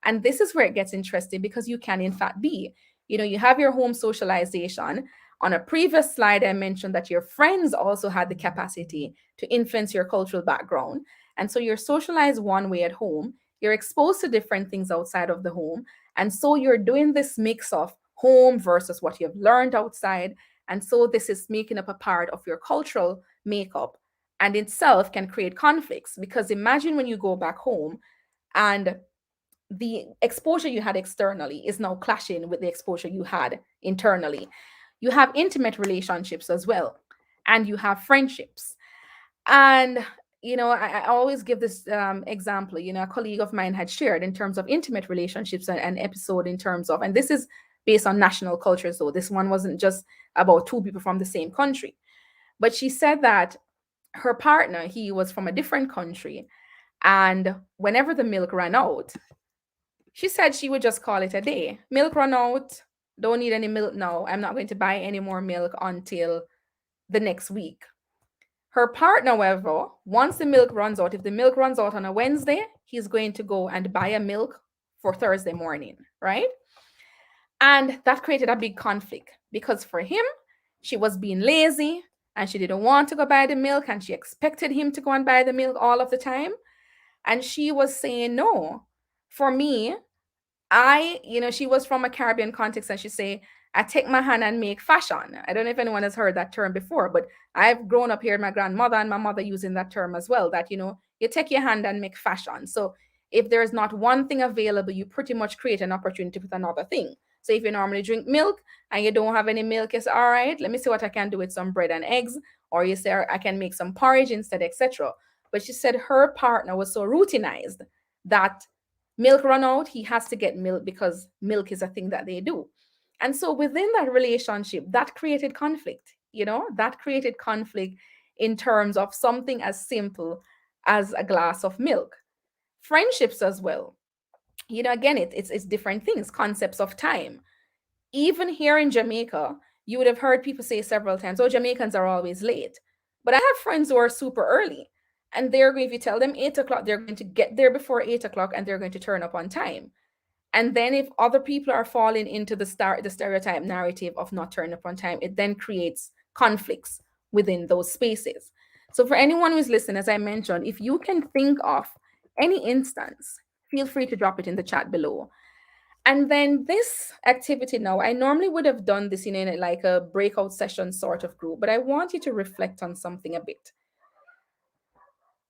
And this is where it gets interesting, because you can in fact be. You have your home socialization. On a previous slide, I mentioned that your friends also had the capacity to influence your cultural background. And so you're socialized one way at home, you're exposed to different things outside of the home. And so you're doing this mix of home versus what you've learned outside. And so this is making up a part of your cultural makeup, and itself can create conflicts, because imagine when you go back home and the exposure you had externally is now clashing with the exposure you had internally. You have intimate relationships as well, and you have friendships. And I always give this example. A colleague of mine had shared in terms of intimate relationships an episode in terms of, and this is based on national culture, so this one wasn't just about two people from the same country, but she said that her partner, he was from a different country, and whenever the milk ran out, she said she would just call it a day. Milk run out, don't need any milk now, I'm not going to buy any more milk until the next week. Her partner, however, once the milk runs out, if the milk runs out on a Wednesday, he's going to go and buy a milk for Thursday morning, right? And that created a big conflict, because for him, she was being lazy and she didn't want to go buy the milk, and she expected him to go and buy the milk all of the time. And she was saying, no, for me, she was from a Caribbean context, and she say, I take my hand and make fashion. I don't know if anyone has heard that term before, but I've grown up here, my grandmother and my mother using that term as well, that, you take your hand and make fashion. So if there's not one thing available, you pretty much create an opportunity with another thing. So if you normally drink milk and you don't have any milk, you say, all right, let me see what I can do with some bread and eggs. Or you say, I can make some porridge instead, etc. But she said her partner was so routinized that milk run out, he has to get milk because milk is a thing that they do. And so within that relationship, that created conflict, that created conflict in terms of something as simple as a glass of milk. Friendships as well. Again, it's different things, concepts of time. Even here in Jamaica, you would have heard people say several times, oh, Jamaicans are always late. But I have friends who are super early. And they're going, if you tell them 8 o'clock, they're going to get there before 8 o'clock, and they're going to turn up on time. And then if other people are falling into the stereotype narrative of not turning up on time, it then creates conflicts within those spaces. So for anyone who's listening, as I mentioned, if you can think of any instance, feel free to drop it in the chat below. And then this activity now, I normally would have done this in like a breakout session sort of group, but I want you to reflect on something a bit.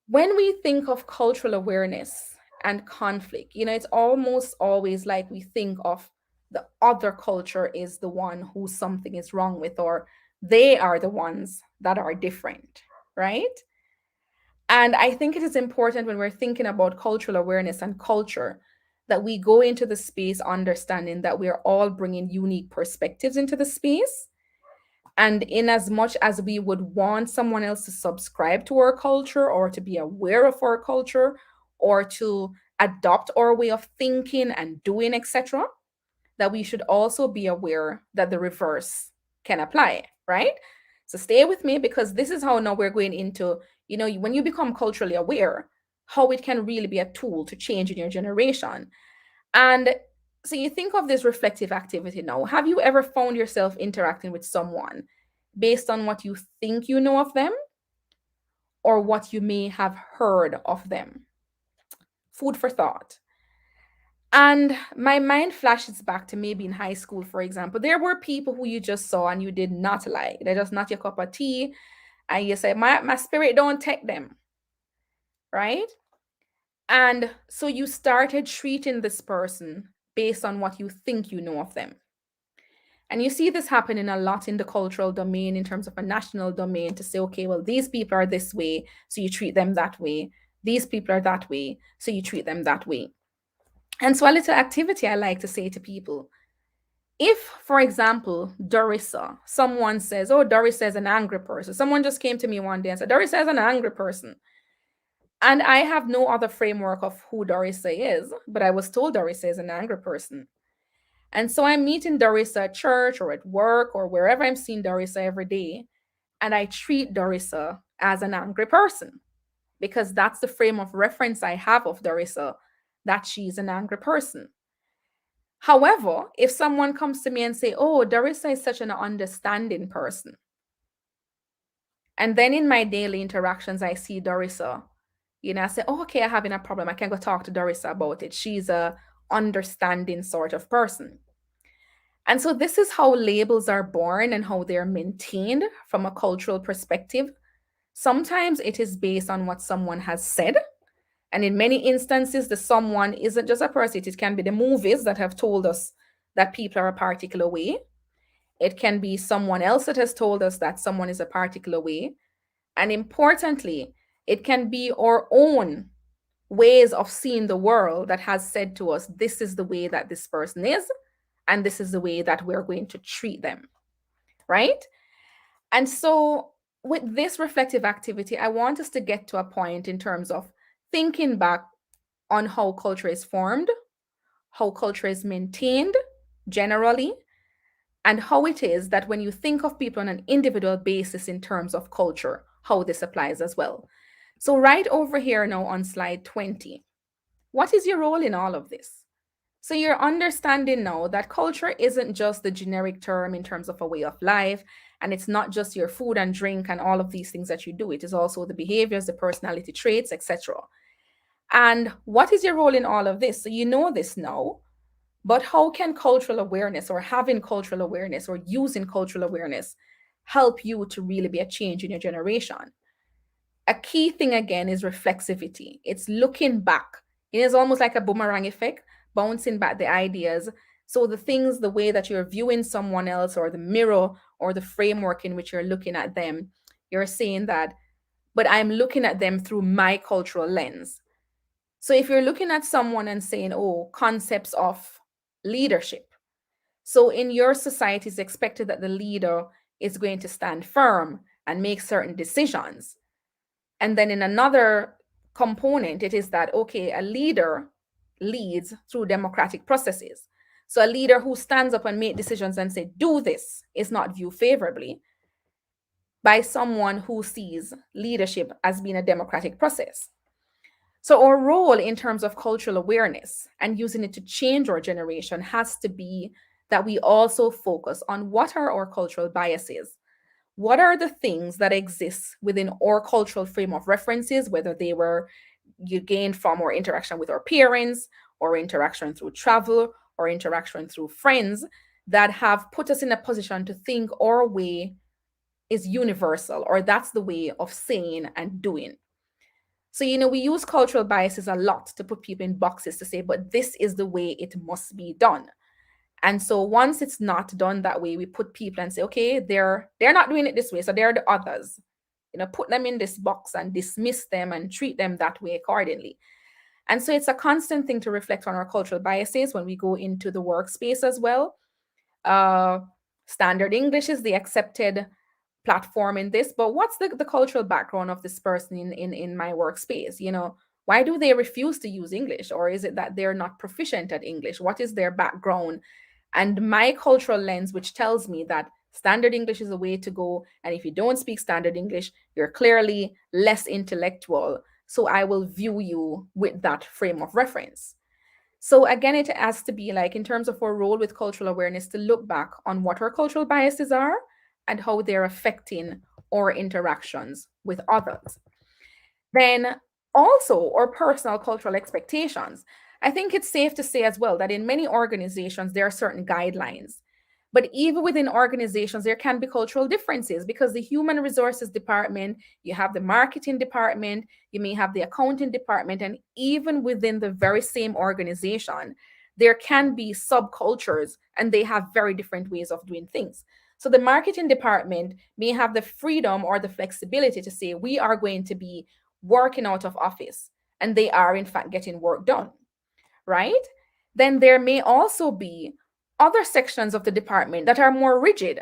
When we think of cultural awareness and conflict, it's almost always like we think of the other culture is the one who something is wrong with, or they are the ones that are different, right? And I think it is important when we're thinking about cultural awareness and culture that we go into the space understanding that we're all bringing unique perspectives into the space. And in as much as we would want someone else to subscribe to our culture or to be aware of our culture or to adopt our way of thinking and doing, etc., that we should also be aware that the reverse can apply, right? So stay with me, because this is how now we're going into, when you become culturally aware, how it can really be a tool to change in your generation. And so you think of this reflective activity now. Have you ever found yourself interacting with someone based on what you think you know of them or what you may have heard of them? Food for thought. And my mind flashes back to maybe in high school, for example. There were people who you just saw and you did not like. They're just not your cup of tea. And you say, my spirit don't take them. Right? And so you started treating this person based on what you think you know of them. And you see this happening a lot in the cultural domain in terms of a national domain, to say, okay, well, these people are this way, so you treat them that way. These people are that way, so you treat them that way. And so a little activity I like to say to people, if, for example, Dorissa, someone says, oh, Dorissa is an angry person. Someone just came to me one day and said, Dorissa is an angry person. And I have no other framework of who Dorissa is, but I was told Dorissa is an angry person. And so I'm meeting Dorissa at church or at work or wherever I'm seeing Dorissa every day, and I treat Dorissa as an angry person because that's the frame of reference I have of Dorissa, that she's an angry person. However, if someone comes to me and say, oh, Dorissa is such an understanding person, and then in my daily interactions, I see Dorissa, I say, oh, okay, I'm having a problem. I can go talk to Dorissa about it. She's a understanding sort of person. And so this is how labels are born and how they're maintained from a cultural perspective. Sometimes it is based on what someone has said. And in many instances, the someone isn't just a person. It can be the movies that have told us that people are a particular way. It can be someone else that has told us that someone is a particular way. And importantly, it can be our own ways of seeing the world that has said to us, this is the way that this person is, and this is the way that we're going to treat them, right? And so with this reflective activity, I want us to get to a point in terms of thinking back on how culture is formed, how culture is maintained generally, and how it is that when you think of people on an individual basis in terms of culture, how this applies as well. So right over here now on slide 20, what is your role in all of this? So you're understanding now that culture isn't just the generic term in terms of a way of life, and it's not just your food and drink and all of these things that you do. It is also the behaviors, the personality traits, etc. And what is your role in all of this? So you know this now, but how can cultural awareness or having cultural awareness or using cultural awareness help you to really be a change in your generation? A key thing again is reflexivity. It's looking back. It is almost like a boomerang effect, bouncing back the ideas. So the things, the way that you're viewing someone else or the mirror or the framework in which you're looking at them, you're saying that, but I'm looking at them through my cultural lens. So if you're looking at someone and saying, oh, concepts of leadership. So in your society, it's expected that the leader is going to stand firm and make certain decisions. And then in another component, it is that, okay, a leader leads through democratic processes. So a leader who stands up and make decisions and say, do this, is not viewed favorably by someone who sees leadership as being a democratic process. So our role in terms of cultural awareness and using it to change our generation has to be that we also focus on what are our cultural biases, what are the things that exist within our cultural frame of references, whether they were you gained from our interaction with our parents, or interaction through travel, or interaction through friends, that have put us in a position to think our way is universal, or that's the way of saying and doing. So, we use cultural biases a lot to put people in boxes to say, but this is the way it must be done. And so once it's not done that way, we put people and say, okay, they're not doing it this way, so they're the others. Put them in this box and dismiss them and treat them that way accordingly. And so it's a constant thing to reflect on our cultural biases when we go into the workspace as well. Uh, Standard English is the accepted platform in this, but what's the cultural background of this person in my workspace? Why do they refuse to use English? Or is it that they're not proficient at English? What is their background? And my cultural lens, which tells me that standard English is the way to go. And if you don't speak standard English, you're clearly less intellectual. So I will view you with that frame of reference. So again, it has to be like, in terms of our role with cultural awareness, to look back on what our cultural biases are and how they're affecting our interactions with others. Then also our personal cultural expectations. I think it's safe to say as well that in many organizations, there are certain guidelines. But even within organizations, there can be cultural differences, because the human resources department, you have the marketing department, you may have the accounting department, and even within the very same organization, there can be subcultures and they have very different ways of doing things. So the marketing department may have the freedom or the flexibility to say, we are going to be working out of office, and they are in fact getting work done, right? Then there may also be other sections of the department that are more rigid.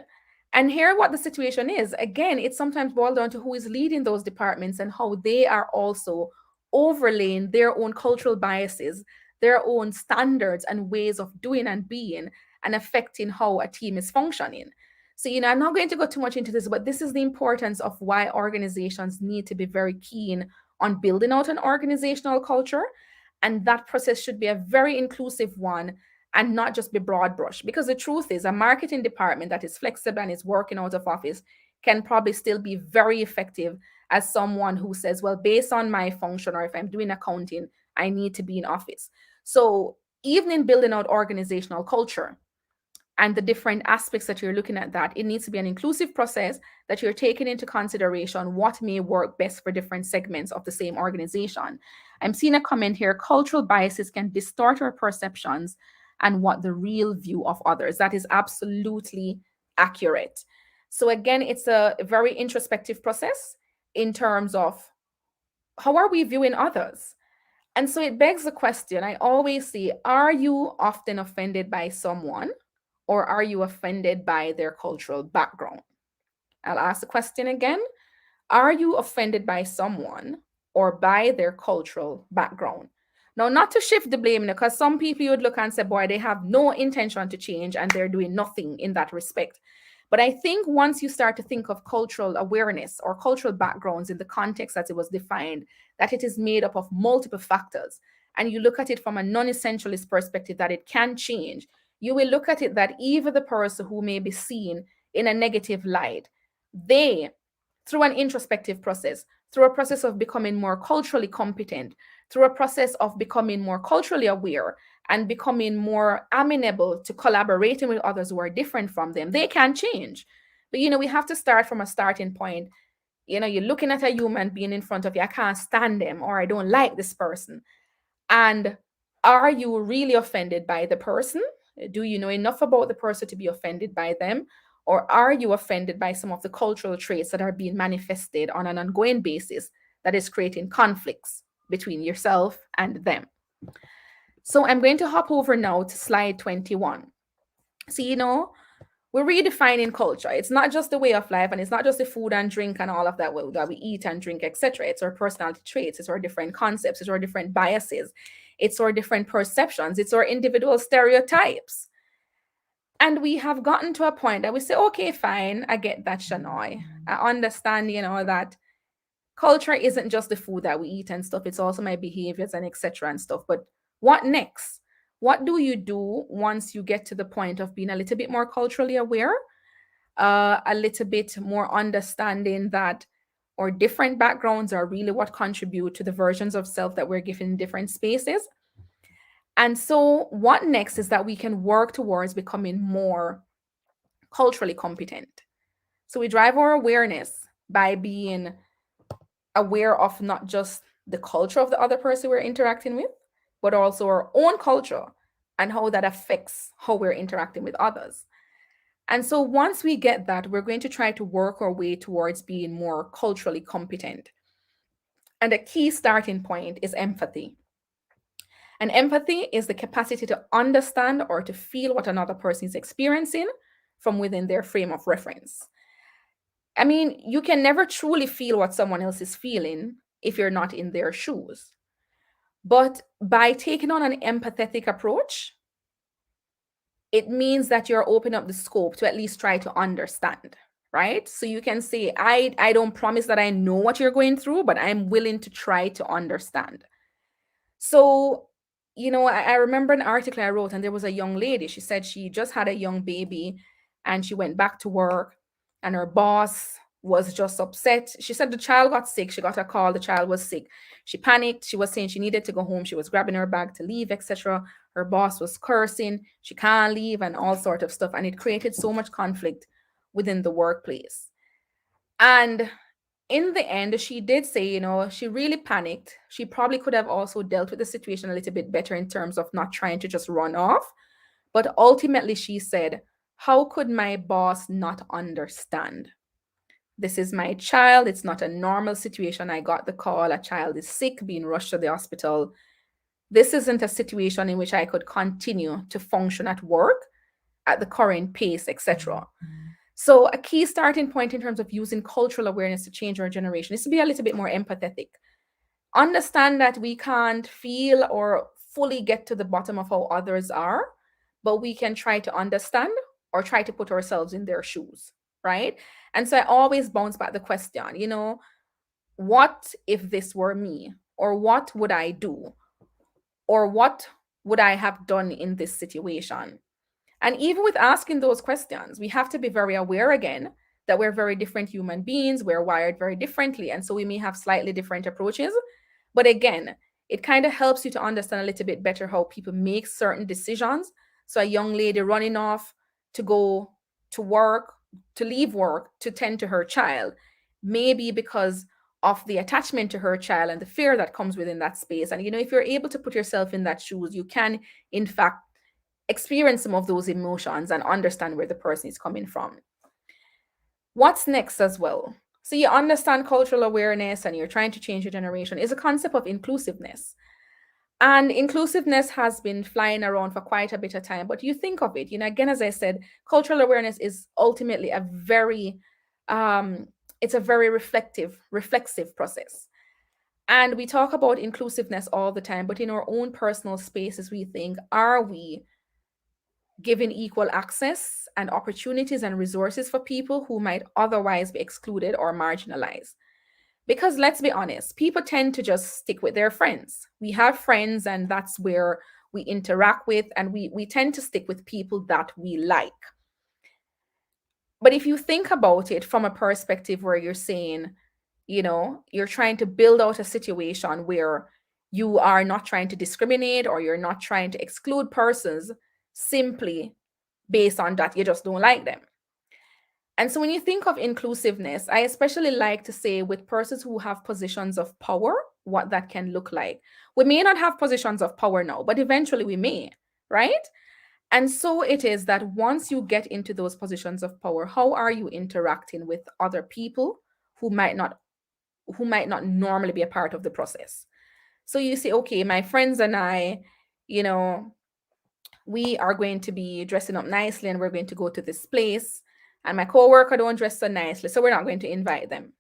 And here, what the situation is, again, it sometimes boils down to who is leading those departments and how they are also overlaying their own cultural biases, their own standards and ways of doing and being, and affecting how a team is functioning. So, I'm not going to go too much into this, but this is the importance of why organizations need to be very keen on building out an organizational culture. And that process should be a very inclusive one and not just be broad brush. Because the truth is, a marketing department that is flexible and is working out of office can probably still be very effective as someone who says, well, based on my function, or if I'm doing accounting, I need to be in office. So even in building out organizational culture and the different aspects that you're looking at, that it needs to be an inclusive process, that you're taking into consideration what may work best for different segments of the same organization. I'm seeing a comment here: cultural biases can distort our perceptions and what the real view of others. That is absolutely accurate. So again, it's a very introspective process in terms of how are we viewing others? And so it begs the question, I always say, are you often offended by someone, or are you offended by their cultural background? I'll ask the question again. Are you offended by someone or by their cultural background? Now, not to shift the blame, because some people you would look and say, boy, they have no intention to change and they're doing nothing in that respect. But I think once you start to think of cultural awareness or cultural backgrounds in the context that it was defined, that it is made up of multiple factors, and you look at it from a non-essentialist perspective, that it can change, you will look at it that even the person who may be seen in a negative light, they, through an introspective process, through a process of becoming more culturally competent, through a process of becoming more culturally aware and becoming more amenable to collaborating with others who are different from them, they can change. But, we have to start from a starting point. You're looking at a human being in front of you, I can't stand them, or I don't like this person. And are you really offended by the person? Do you know enough about the person to be offended by them? Or are you offended by some of the cultural traits that are being manifested on an ongoing basis that is creating conflicts between yourself and them? So I'm going to hop over now to slide 21. So, we're redefining culture. It's not just the way of life, and it's not just the food and drink and all of that we eat and drink, etc. It's our personality traits, it's our different concepts, it's our different biases, it's our different perceptions, it's our individual stereotypes. And we have gotten to a point that we say, okay, fine, I get that, Shanoy. I understand, that culture isn't just the food that we eat and stuff, it's also my behaviors and etc. and stuff. But what next? What do you do once you get to the point of being a little bit more culturally aware? a little bit more understanding that our different backgrounds are really what contribute to the versions of self that we're given in different spaces. And so, what next is that we can work towards becoming more culturally competent. So, we drive our awareness by being aware of not just the culture of the other person we're interacting with, but also our own culture and how that affects how we're interacting with others. And so once we get that, we're going to try to work our way towards being more culturally competent. And a key starting point is empathy. And empathy is the capacity to understand or to feel what another person is experiencing from within their frame of reference. I mean, you can never truly feel what someone else is feeling if you're not in their shoes. But by taking on an empathetic approach, it means that you're opening up the scope to at least try to understand, right? So you can say, I don't promise that I know what you're going through, but I'm willing to try to understand. So, I remember an article I wrote, and there was a young lady. She said she just had a young baby and she went back to work, and her boss was just upset. She said the child got sick. She got a call, the child was sick. She panicked. She was saying she needed to go home. She was grabbing her bag to leave, etc. Her boss was cursing. She can't leave and all sort of stuff. And it created so much conflict within the workplace. And in the end, she did say, she really panicked. She probably could have also dealt with the situation a little bit better in terms of not trying to just run off. But ultimately, she said, how could my boss not understand? This is my child. It's not a normal situation. I got the call. A child is sick, being rushed to the hospital. This isn't a situation in which I could continue to function at work at the current pace, etc. So a key starting point in terms of using cultural awareness to change our generation is to be a little bit more empathetic. Understand that we can't feel or fully get to the bottom of how others are, but we can try to understand or try to put ourselves in their shoes, right? And so I always bounce back the question, what if this were me? Or what would I do? Or what would I have done in this situation? And even with asking those questions, we have to be very aware again that we're very different human beings. We're wired very differently. And so we may have slightly different approaches. But again, it kind of helps you to understand a little bit better how people make certain decisions. So a young lady running off to go to work, to leave work, to tend to her child, maybe because of the attachment to her child and the fear that comes within that space. And, if you're able to put yourself in that shoes, you can, in fact, experience some of those emotions and understand where the person is coming from. What's next as well? So you understand cultural awareness and you're trying to change your generation is a concept of inclusiveness. And inclusiveness has been flying around for quite a bit of time, but you think of it, again, as I said, cultural awareness is ultimately it's a very reflexive process. And we talk about inclusiveness all the time, but in our own personal spaces, we think, are we giving equal access and opportunities and resources for people who might otherwise be excluded or marginalized? Because let's be honest, people tend to just stick with their friends. We have friends, and that's where we interact with, and we tend to stick with people that we like. But if you think about it from a perspective where you're saying, you're trying to build out a situation where you are not trying to discriminate or you're not trying to exclude persons simply based on that you just don't like them. And so when you think of inclusiveness, I especially like to say with persons who have positions of power, what that can look like. We may not have positions of power now, but eventually we may, right? And so it is that once you get into those positions of power, how are you interacting with other people who might not normally be a part of the process? So you say, okay, my friends and I, we are going to be dressing up nicely and we're going to go to this place, and my coworker don't dress so nicely, so we're not going to invite them.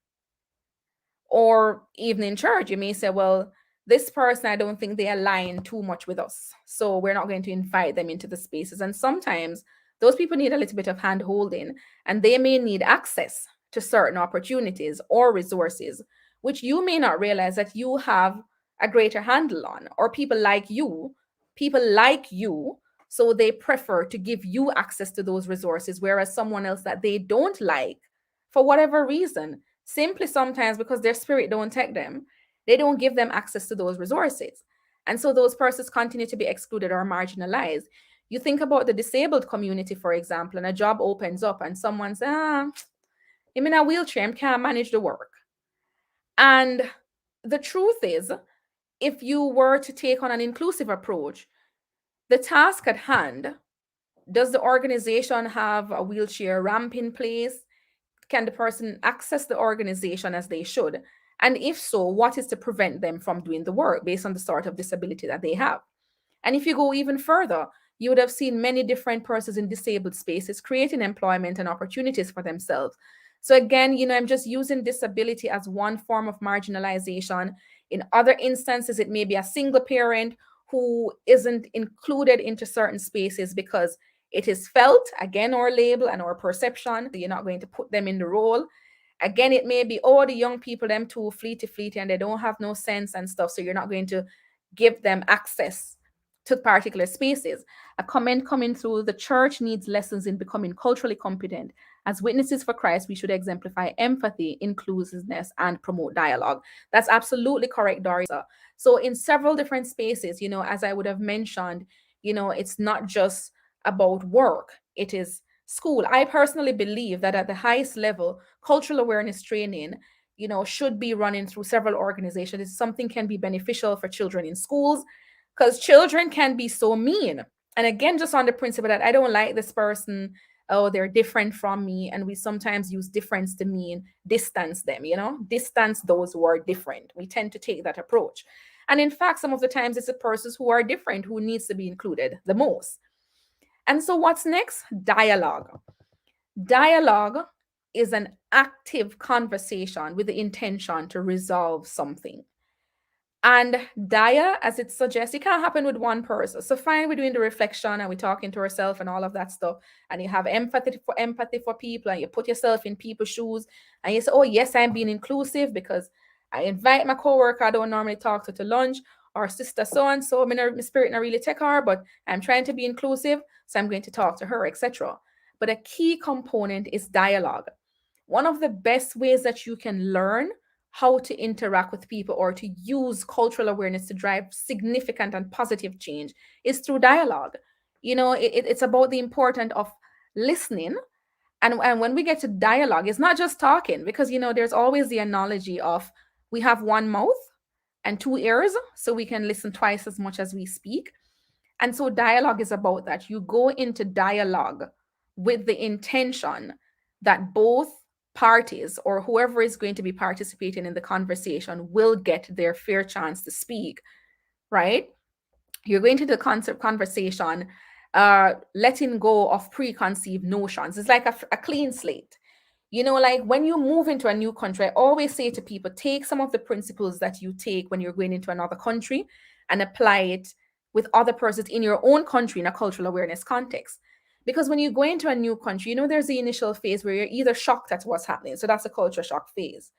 Or even in church, you may say, well, this person, I don't think they align too much with us, so we're not going to invite them into the spaces. And sometimes those people need a little bit of hand holding, and they may need access to certain opportunities or resources, which you may not realize that you have a greater handle on, or people like you So they prefer to give you access to those resources, whereas someone else that they don't like, for whatever reason, simply sometimes because their spirit don't take them, they don't give them access to those resources. And so those persons continue to be excluded or marginalized. You think about the disabled community, for example, and a job opens up and someone says, I'm in a wheelchair, I can't manage the work. And the truth is, if you were to take on an inclusive approach, the task at hand, does the organization have a wheelchair ramp in place? Can the person access the organization as they should? And if so, what is to prevent them from doing the work based on the sort of disability that they have? And if you go even further, you would have seen many different persons in disabled spaces creating employment and opportunities for themselves. So again, I'm just using disability as one form of marginalization. In other instances, it may be a single parent who isn't included into certain spaces because it is felt, again, our label and our perception. You're not going to put them in the role. Again, it may be, the young people, them too fleety, and they don't have no sense and stuff. So you're not going to give them access to particular spaces. A comment coming through: the church needs lessons in becoming culturally competent. As witnesses for Christ, we should exemplify empathy, inclusiveness, and promote dialogue. That's absolutely correct, Doris. So in several different spaces, as I would have mentioned, it's not just about work, it is school. I personally believe that at the highest level, cultural awareness training, should be running through several organizations. It's something can be beneficial for children in schools, because children can be so mean. And again, just on the principle that I don't like this person, they're different from me. And we sometimes use difference to mean distance them, distance those who are different. We tend to take that approach. And in fact, some of the times it's the persons who are different who needs to be included the most. And so what's next? Dialogue. Dialogue is an active conversation with the intention to resolve something. And dia, as it suggests, it can't happen with one person. So fine, we're doing the reflection and we're talking to ourselves and all of that stuff. And you have empathy for people, and you put yourself in people's shoes, and you say, oh yes, I'm being inclusive because I invite my coworker I don't normally talk to lunch, or sister so and so. My spirit not really take her, but I'm trying to be inclusive, so I'm going to talk to her, etc. But a key component is dialogue. One of the best ways that you can learn how to interact with people or to use cultural awareness to drive significant and positive change is through dialogue. It's about the importance of listening. And when we get to dialogue, it's not just talking, because, there's always the analogy of we have one mouth and two ears, so we can listen twice as much as we speak. And so dialogue is about that. You go into dialogue with the intention that both parties or whoever is going to be participating in the conversation will get their fair chance to speak, right? You're going to the conversation letting go of preconceived notions. It's like a clean slate. Like when you move into a new country, I always say to people, take some of the principles that you take when you're going into another country and apply it with other persons in your own country in a cultural awareness context. Because when you go into a new country, there's the initial phase where you're either shocked at what's happening. So that's a culture shock phase.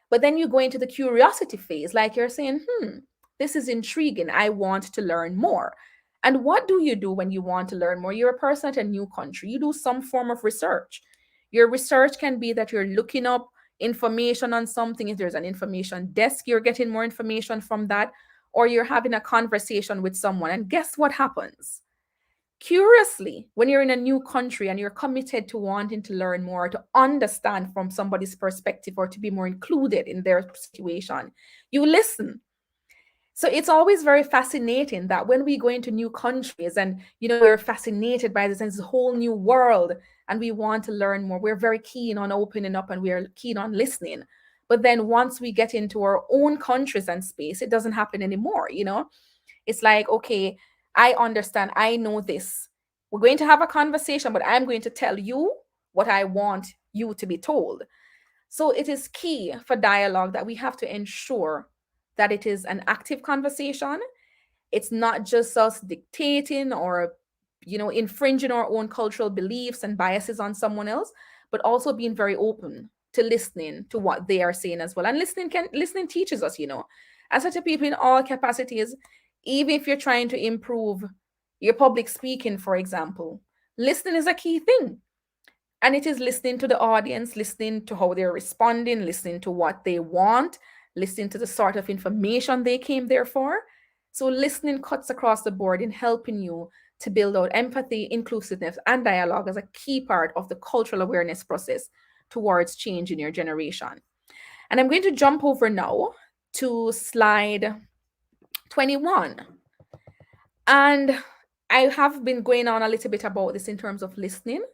But then you go into the curiosity phase, like you're saying, this is intriguing. I want to learn more. And what do you do when you want to learn more? You're a person at a new country. You do some form of research. Your research can be that you're looking up information on something. If there's an information desk, you're getting more information from that. Or you're having a conversation with someone. And guess what happens? Curiously, when you're in a new country and you're committed to wanting to learn more, to understand from somebody's perspective, or to be more included in their situation, you listen. So it's always very fascinating that when we go into new countries and, we're fascinated by this whole new world and we want to learn more, we're very keen on opening up and we're keen on listening. But then once we get into our own countries and space, it doesn't happen anymore, It's like, okay, I understand, I know this. We're going to have a conversation, but I'm going to tell you what I want you to be told. So it is key for dialogue that we have to ensure that it is an active conversation. It's not just us dictating or, infringing our own cultural beliefs and biases on someone else, but also being very open to listening to what they are saying as well. And listening teaches us, as such a people in all capacities. Even if you're trying to improve Your public speaking, for example, listening is a key thing. And it is listening to the audience, listening to how they're responding, listening to what they want, listening to the sort of information they came there for. So, listening cuts across the board in helping you to build out empathy, inclusiveness, and dialogue as a key part of the cultural awareness process towards change in your generation. And I'm going to jump over now to slide 21. And I have been going on a little bit about this in terms of listening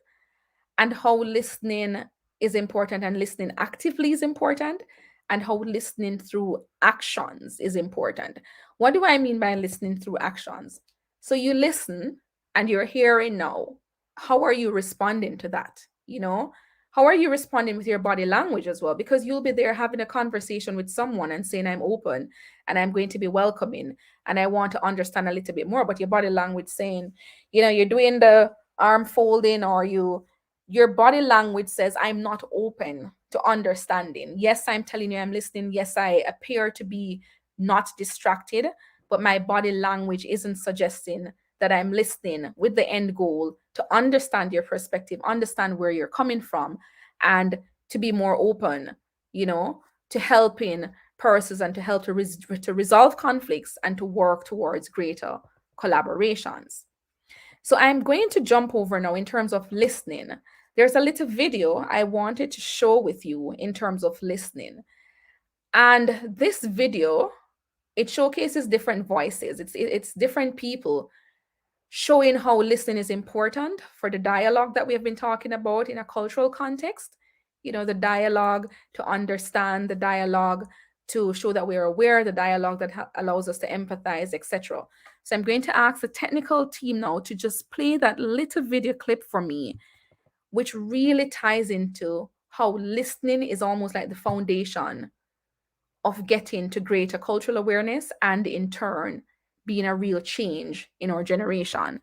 and how listening is important and listening actively is important and how listening through actions is important. What do I mean by listening through actions? So you listen and you're hearing now. How are you responding to that? You know, how are you responding with your body language as well? Because you'll be there having a conversation with someone and saying, I'm open and I'm going to be welcoming and I want to understand a little bit more. But your body language saying, you're doing the arm folding or your body language says, I'm not open to understanding. Yes, I'm telling you I'm listening. Yes, I appear to be not distracted, but my body language isn't suggesting that I'm listening with the end goal to understand your perspective, understand where you're coming from, and to be more open, to helping persons and to help to resolve conflicts and to work towards greater collaborations. So I'm going to jump over now in terms of listening. There's a little video I wanted to show with you in terms of listening. And this video, it showcases different voices. It's different people showing how listening is important for the dialogue that we have been talking about in a cultural context. The dialogue to understand, the dialogue to show that we're aware, the dialogue that allows us to empathize, etc. So I'm going to ask the technical team now to just play that little video clip for me, which really ties into how listening is almost like the foundation of getting to greater cultural awareness and in turn being a real change in our generation.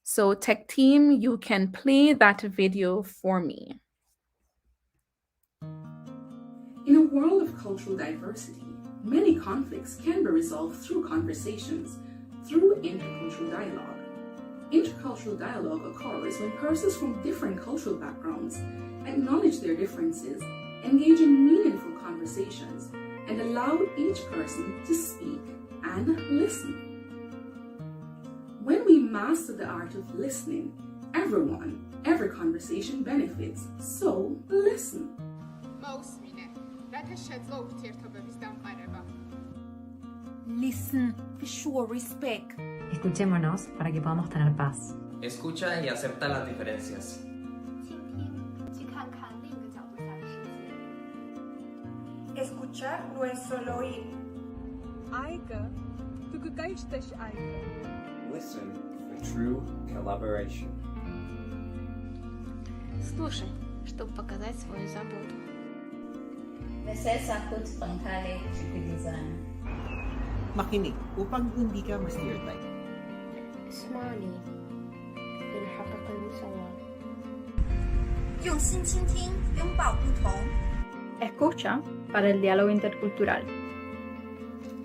So tech team, you can play that video for me. In a world of cultural diversity, many conflicts can be resolved through conversations, through intercultural dialogue. Intercultural dialogue occurs when persons from different cultural backgrounds acknowledge their differences, engage in meaningful conversations, and allow each person to speak and listen. When we master the art of listening, every conversation benefits. So listen. Listen to show respect. Escuchémonos para que podamos tener paz. Escucha y acepta las diferencias. Escuchar no es solo oír. Listen for true collaboration. Слушай, чтобы показать свою заботу. Makinig upang hindi ka ma-stereotype. اسمعني لنحقق المساواة. 用心倾听，拥抱不同。 Escucha para el diálogo intercultural.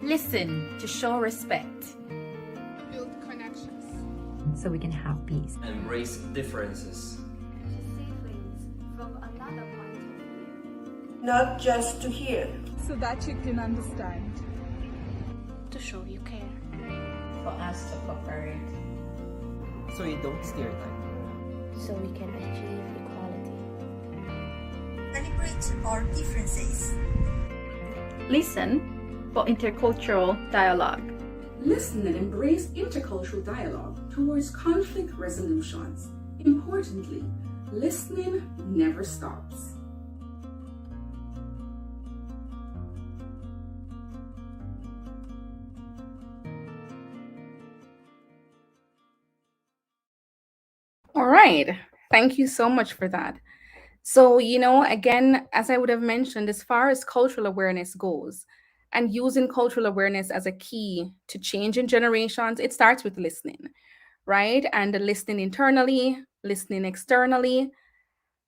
Listen to show respect. Build connections. So we can have peace. Embrace differences. To see things from another point of view. Not just to hear. So that you can understand. To show you care. For us to cooperate. So you don't stereotype. So we can achieve equality. Celebrate our differences. Listen for intercultural dialogue. Listen and embrace intercultural dialogue towards conflict resolutions. Importantly, listening never stops. All right. Thank you so much for that. So, again, as I would have mentioned, as far as cultural awareness goes, and using cultural awareness as a key to change in generations, it starts with listening, right? And listening internally, listening externally,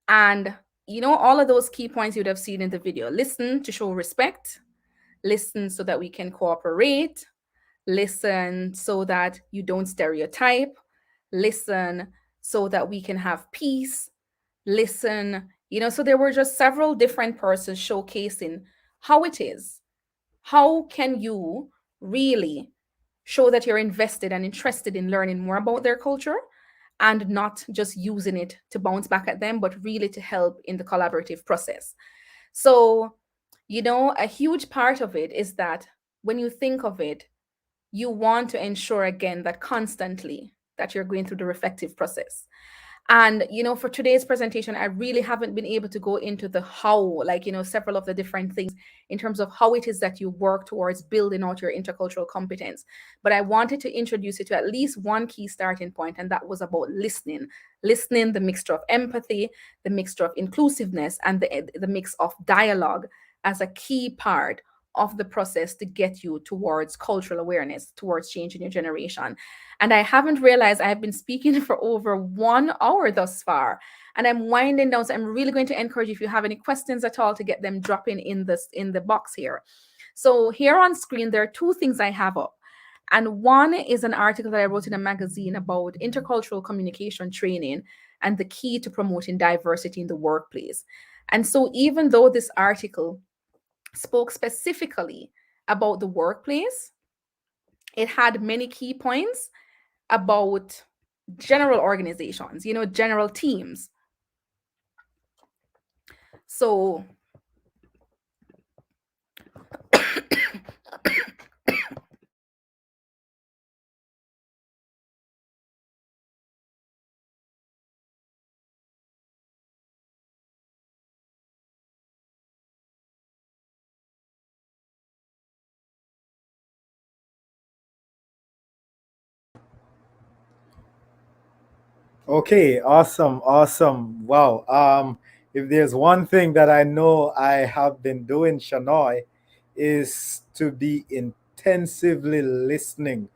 and, all of those key points you'd have seen in the video. Listen to show respect, listen so that we can cooperate, listen so that you don't stereotype, listen so that we can have peace, listen, so there were just several different persons showcasing how it is. How can you really show that you're invested and interested in learning more about their culture and not just using it to bounce back at them, but really to help in the collaborative process? So, a huge part of it is that when you think of it, you want to ensure again that constantly that you're going through the reflective process. And for today's presentation, I really haven't been able to go into the how, like several of the different things in terms of how it is that you work towards building out your intercultural competence. But I wanted to introduce you to at least one key starting point, and that was about listening. Listening, the mixture of empathy, the mixture of inclusiveness, and the mix of dialogue as a key part of the process to get you towards cultural awareness, towards changing your generation. And I haven't realized I have been speaking for over 1 hour thus far. And I'm winding down. So I'm really going to encourage you, if you have any questions at all, to get them dropping in the box here. So here on screen, there are two things I have up. And one is an article that I wrote in a magazine about intercultural communication training and the key to promoting diversity in the workplace. And so even though this article spoke specifically about the workplace, it had many key points about general organizations, general teams. So Okay, awesome, awesome. Wow. If there's one thing that I know I have been doing, Shanoy, is to be intensively listening.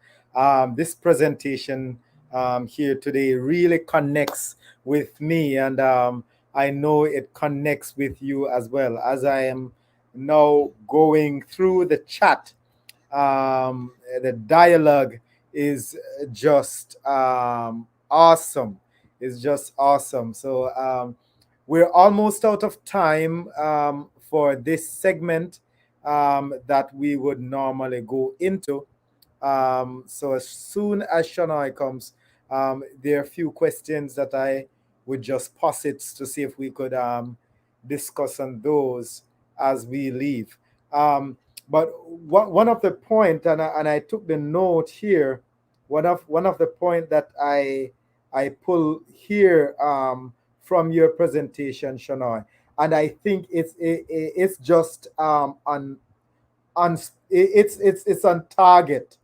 This presentation here today really connects with me, and I know it connects with you as well. As I am now going through the chat, the dialogue is just awesome. It's just awesome. So we're almost out of time for this segment that we would normally go into. So as soon as Shanoy comes, there are a few questions that I would just posit to see if we could discuss on those as we leave. But one of the point, and I took the note here. One of the point that I pull here from your presentation, Shanoy, and I think it's just on it's on target,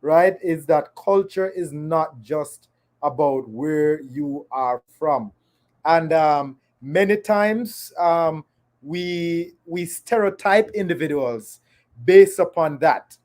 right? Is that culture is not just about where you are from, and many times we stereotype individuals based upon that.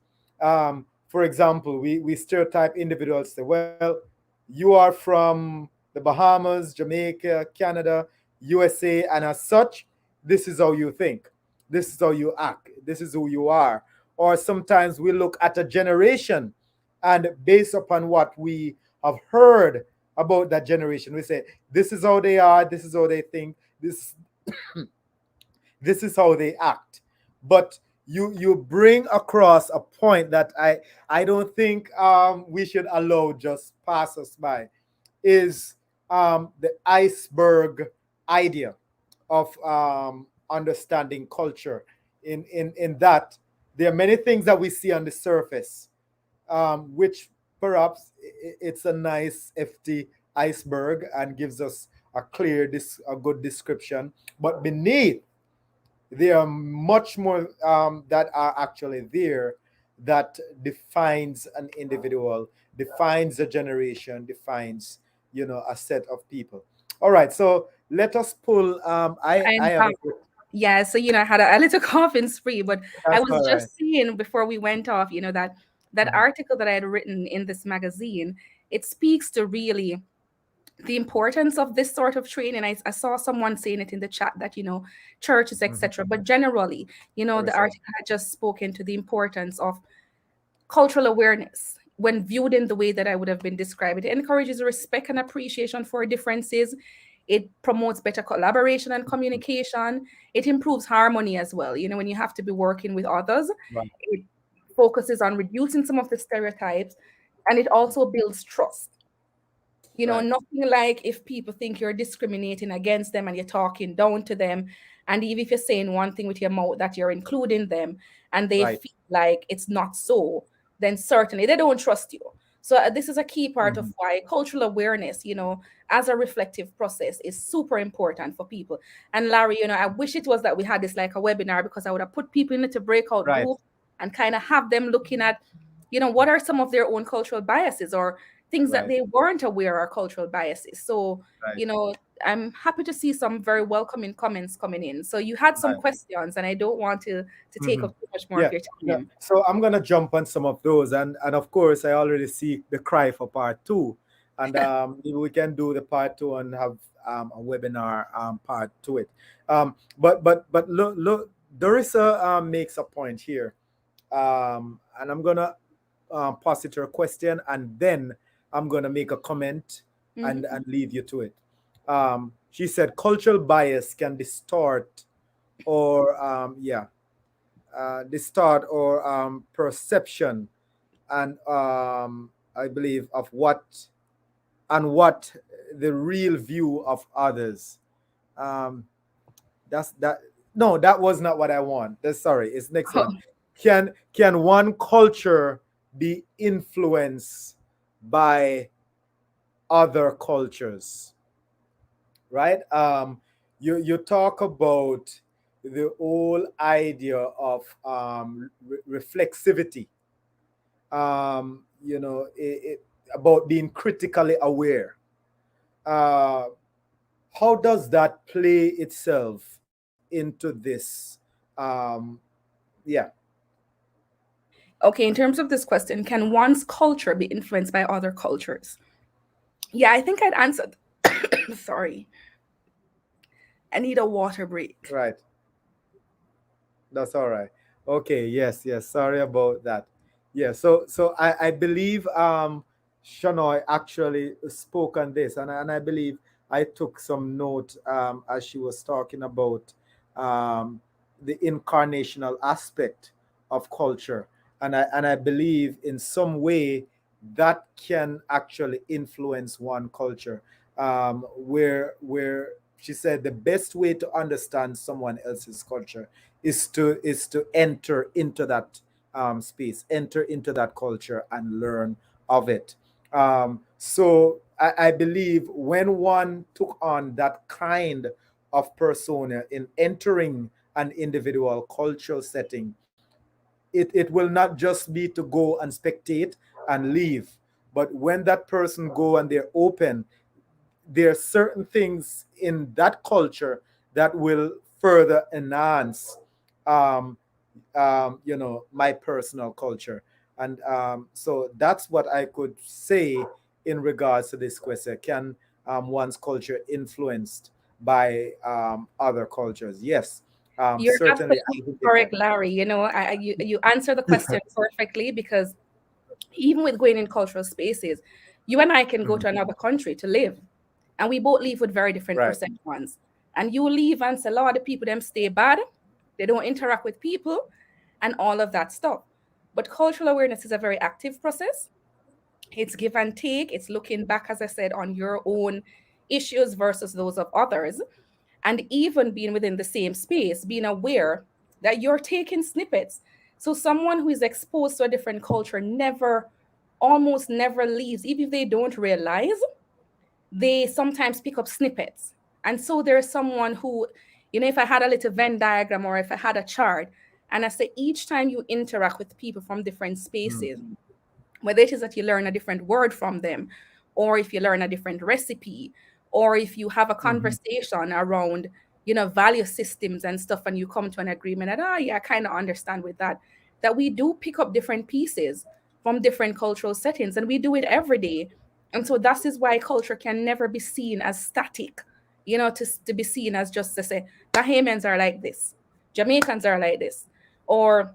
For example, we stereotype individuals, say, well, you are from the Bahamas, Jamaica, Canada, USA, and as such, this is how you think, this is how you act, this is who you are. Or sometimes we look at a generation, and based upon what we have heard about that generation, we say, this is how they are, this is how they think, this is how they act. But you bring across a point that I don't think we should allow just pass us by, is the iceberg idea of understanding culture. In that, there are many things that we see on the surface, which perhaps it's a nice FT iceberg and gives us a good description. But beneath, there are much more that are actually there, that defines an individual, defines a generation, defines a set of people. All right, so let us pull. I have. Yeah, so I had a little coughing spree, but I That's was all right. just saying before we went off, that article that I had written in this magazine, it speaks to really the importance of this sort of training. I saw someone saying it in the chat that churches, etc. But generally, the article had just spoken to the importance of cultural awareness, when viewed in the way that I would have been described, it encourages respect and appreciation for differences. It promotes better collaboration and communication. It improves harmony as well. You know, when you have to be working with others, Right. it focuses on reducing some of the stereotypes, and it also builds trust. You know, Right. nothing like if people think you're discriminating against them and you're talking down to them. And even if you're saying one thing with your mouth that you're including them and they Right. feel like it's not so, then certainly they don't trust you. So this is a key part of why cultural awareness, you know, as a reflective process is super important for people. And Larry, you know, I wish it was that we had this like a webinar, because I would have put people into breakout Right. group and kind of have them looking at, you know, what are some of their own cultural biases or things that Right. they weren't aware are cultural biases. So, Right. you know, I'm happy to see some very welcoming comments coming in. So you had some Right. questions, and I don't want to take up too much more Yeah. of your Yeah. time. So I'm gonna jump on some of those, and of course I already see the cry for part two, and maybe we can do the part two and have a webinar part to it. But look, Dorissa makes a point here, and I'm gonna posit her question, and then I'm gonna make a comment and leave you to it. She said cultural bias can distort or distort or perception and I believe of what the real view of others. Um, that's that. No, that was not what I want. Sorry, it's next one. Can one culture be influenced by other cultures? Right? You talk about the whole idea of reflexivity. You know, about being critically aware. Uh, how does that play itself into this? Yeah. Okay, in terms of this question, can one's culture be influenced by other cultures? Yeah, I think I'd answered. Sorry. I need a water break. Right. That's all right. Okay. Yes. Yes. Sorry about that. Yeah. So I believe Shanoy actually spoke on this, and I believe I took some note as she was talking about um, the incarnational aspect of culture, and I believe in some way that can actually influence one culture. Where she said the best way to understand someone else's culture is to enter into that space, enter into that culture, and learn of it. So I believe when one took on that kind of persona in entering an individual cultural setting, it will not just be to go and spectate and leave, but when that person go and they're open, there are certain things in that culture that will further enhance um, my personal culture. And so that's what I could say in regards to this question. Can one's culture influenced by other cultures? Yes, You're certainly. I absolutely think it correct, can. Larry. You know, you answer the question perfectly, because even with going in cultural spaces, you and I can go to another country to live, and we both leave with very different Right. perceptions. And you leave and say, "Lord, the people them stay bad, they don't interact with people," and all of that stuff. But cultural awareness is a very active process. It's give and take. It's looking back, as I said, on your own issues versus those of others, and even being within the same space, being aware that you're taking snippets. So someone who is exposed to a different culture almost never leaves, even if they don't realize, they sometimes pick up snippets. And so there's someone who, you know, if I had a little Venn diagram or if I had a chart, and I say each time you interact with people from different spaces, whether it is that you learn a different word from them, or if you learn a different recipe, or if you have a conversation around, you know, value systems and stuff, and you come to an agreement that, oh yeah, I kind of understand with that, that we do pick up different pieces from different cultural settings, and we do it every day. And so that is why culture can never be seen as static, you know, to be seen as just to say, Bahamians are like this, Jamaicans are like this, or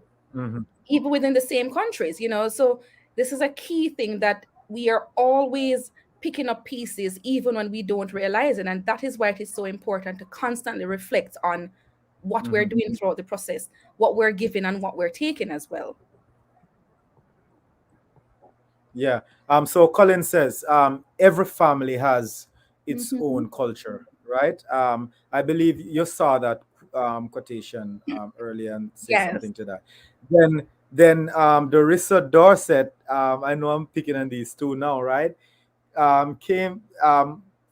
even within the same countries, So this is a key thing that we are always picking up pieces, even when we don't realize it. And that is why it is so important to constantly reflect on what we're Mhm. doing throughout the process, what we're giving and what we're taking as well. Yeah. So Colin says, every family has its Mhm. own culture, right? I believe you saw that quotation earlier and say Yes. something to that. Then Dorissa Dorset, I know I'm picking on these two now, right? Came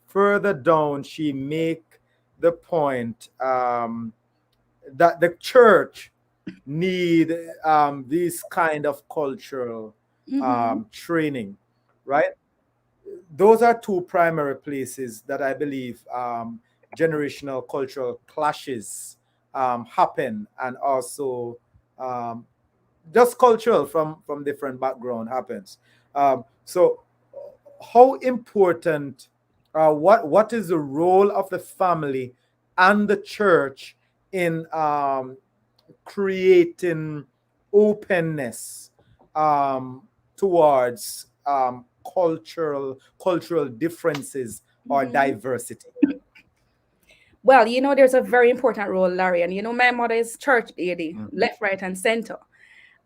further down. She make the point that the church need these kind of cultural Mhm. training, right? Those are two primary places that I believe generational cultural clashes happen, and also um, just cultural from different background happens. So, how important? What is the role of the family and the church in creating openness towards cultural differences or Mhm. diversity? Well, there's a very important role, Larry. And my mother is church lady, Mhm. left, right, and center.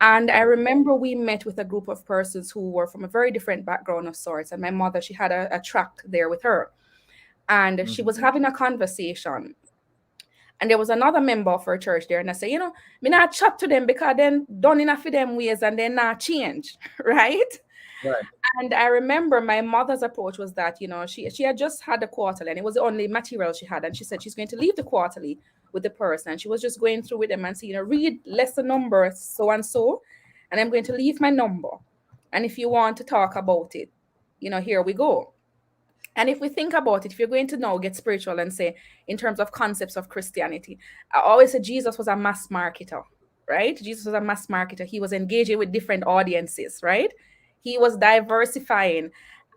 And I Right. remember we met with a group of persons who were from a very different background of sorts. And my mother, she had a tract there with her. And she Mhm. was having a conversation. And there was another member of her church there. And I said, me not chat to them because then done enough of them ways and then not change. Right? Right. And I remember my mother's approach was that, she had just had the quarterly and it was the only material she had. And she said she's going to leave the quarterly with the person. And she was just going through with them and say, read lesson number so and so. And I'm going to leave my number. And if you want to talk about it, here we go. And if we think about it, if you're going to now get spiritual and say, in terms of concepts of Christianity, I always say Jesus was a mass marketer, right? Jesus was a mass marketer. He was engaging with different audiences, right? He was diversifying.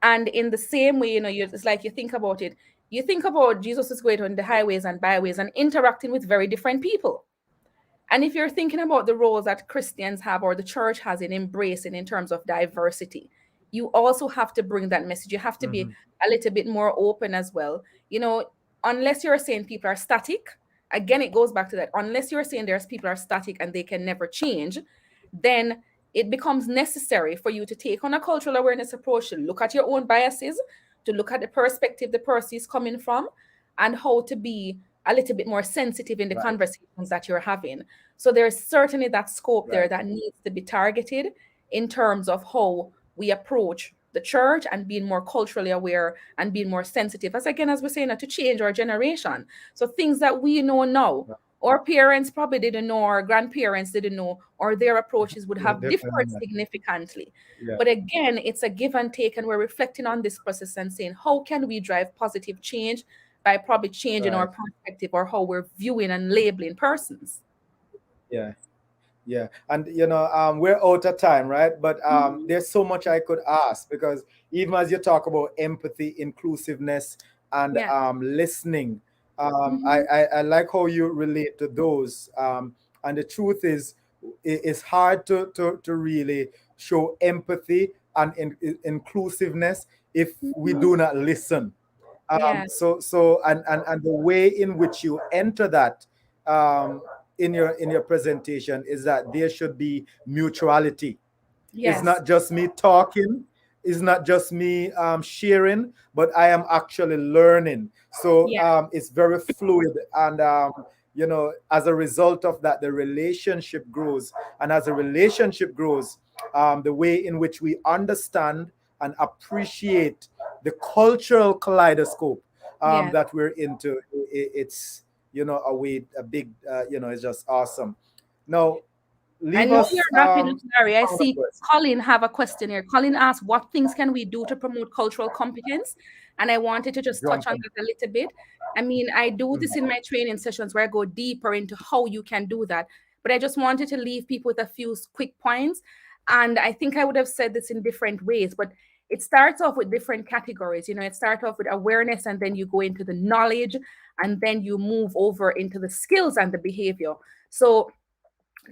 And in the same way, it's like you think about it, you think about Jesus is going on the highways and byways and interacting with very different people. And if you're thinking about the roles that Christians have or the church has in embracing in terms of diversity, you also have to bring that message. You have to be Mhm. a little bit more open as well. Unless you're saying people are static, again, it goes back to that. Unless you're saying there's people are static and they can never change, then it becomes necessary for you to take on a cultural awareness approach, to look at your own biases, to look at the perspective the person is coming from, and how to be a little bit more sensitive in the Right. conversations that you're having. So there's certainly that scope there Right. that needs to be targeted in terms of how we approach the church and being more culturally aware and being more sensitive, as again, as we're saying, to change our generation. So things that we know now, our parents probably didn't know, our grandparents didn't know, or their approaches would have differed Definitely. significantly. Yeah. But again, it's a give and take, and we're reflecting on this process and saying, how can we drive positive change by probably changing our Right. perspective or how we're viewing and labeling persons? Yeah. Yeah, and we're out of time, right? But Mhm. there's so much I could ask, because even as you talk about empathy, inclusiveness, and Yeah. listening, Mhm. I like how you relate to those. And the truth is, it's hard to really show empathy and inclusiveness if we Mhm. do not listen. Yeah. And the way in which you enter that um, in your presentation is that there should be mutuality. It's Yes. not just me talking, it's not just me sharing, but I am actually learning. So Yeah. it's very fluid, and as a result of that, the relationship grows. And as the relationship grows, the way in which we understand and appreciate the cultural kaleidoscope Yes. that we're into, it's a big it's just awesome. Now, I leave know you're us wrapping up, Larry. I final see words. Colin have a question here. Colin asked, what things can we do to promote cultural competence? And I wanted to just touch Jump on on. that a little bit. I mean, I do Mhm. this in my training sessions where I go deeper into how you can do that. But I just wanted to leave people with a few quick points. And I think I would have said this in different ways, but it starts off with different categories. It starts off with awareness, and then you go into the knowledge, and then you move over into the skills and the behavior. So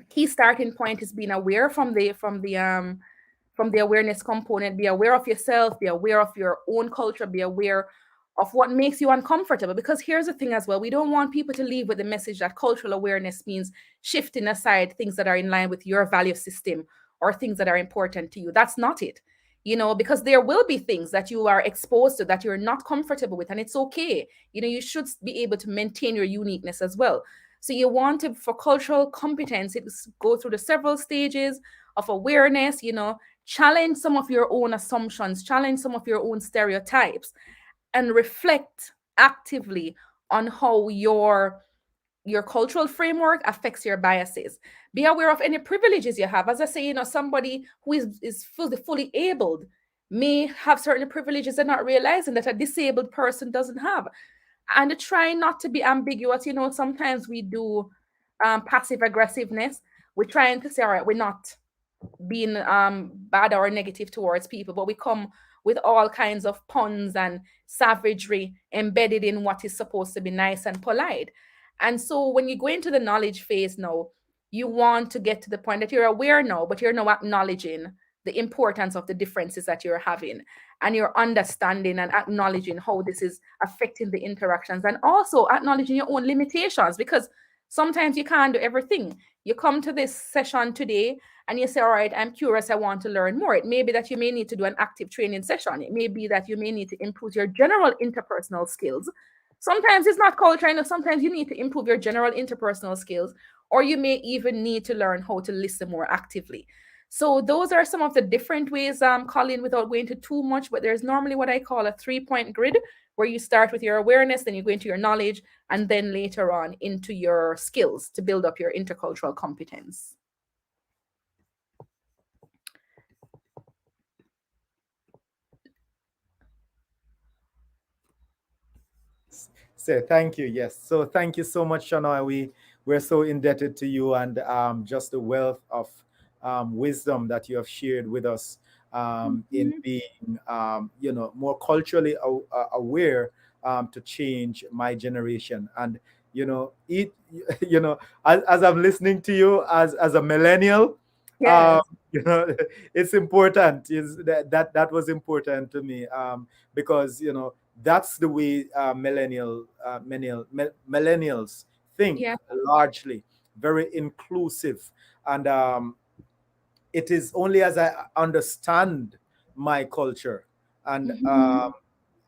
key starting point is being aware from the awareness component. Be aware of yourself, be aware of your own culture, be aware of what makes you uncomfortable. Because here's the thing as well, we don't want people to leave with the message that cultural awareness means shifting aside things that are in line with your value system or things that are important to you. That's not it. Because there will be things that you are exposed to that you're not comfortable with, and it's okay. You should be able to maintain your uniqueness as well. So you want to, for cultural competence, it's go through the several stages of awareness, challenge some of your own assumptions, challenge some of your own stereotypes, and reflect actively on how your cultural framework affects your biases. Be aware of any privileges you have. As I say, somebody who is fully abled may have certain privileges and not realizing that a disabled person doesn't have. And try not to be ambiguous. Sometimes we do passive aggressiveness. We're trying to say, all right, we're not being bad or negative towards people, but we come with all kinds of puns and savagery embedded in what is supposed to be nice and polite. And so when you go into the knowledge phase now, you want to get to the point that you're aware now, but you're now acknowledging the importance of the differences that you're having, and you're understanding and acknowledging how this is affecting the interactions, and also acknowledging your own limitations, because sometimes you can't do everything. You come to this session today and you say, all right, I'm curious, I want to learn more. It may be that you may need to do an active training session. It may be that you may need to improve your general interpersonal skills. Sometimes it's not culture, sometimes you need to improve your general interpersonal skills, or you may even need to learn how to listen more actively. So those are some of the different ways, Colin, without going into too much, but there's normally what I call a 3-point grid, where you start with your awareness, then you go into your knowledge, and then later on into your skills to build up your intercultural competence. So thank you. Yes. So thank you so much, Shanoy. We're so indebted to you, and just the wealth of wisdom that you have shared with us in being, more culturally aware to change my generation. And it, as I'm listening to you as a millennial, Yes. it's important. Is that was important to me, because that's the way millennials think, Yeah. largely very inclusive. And it is only as I understand my culture and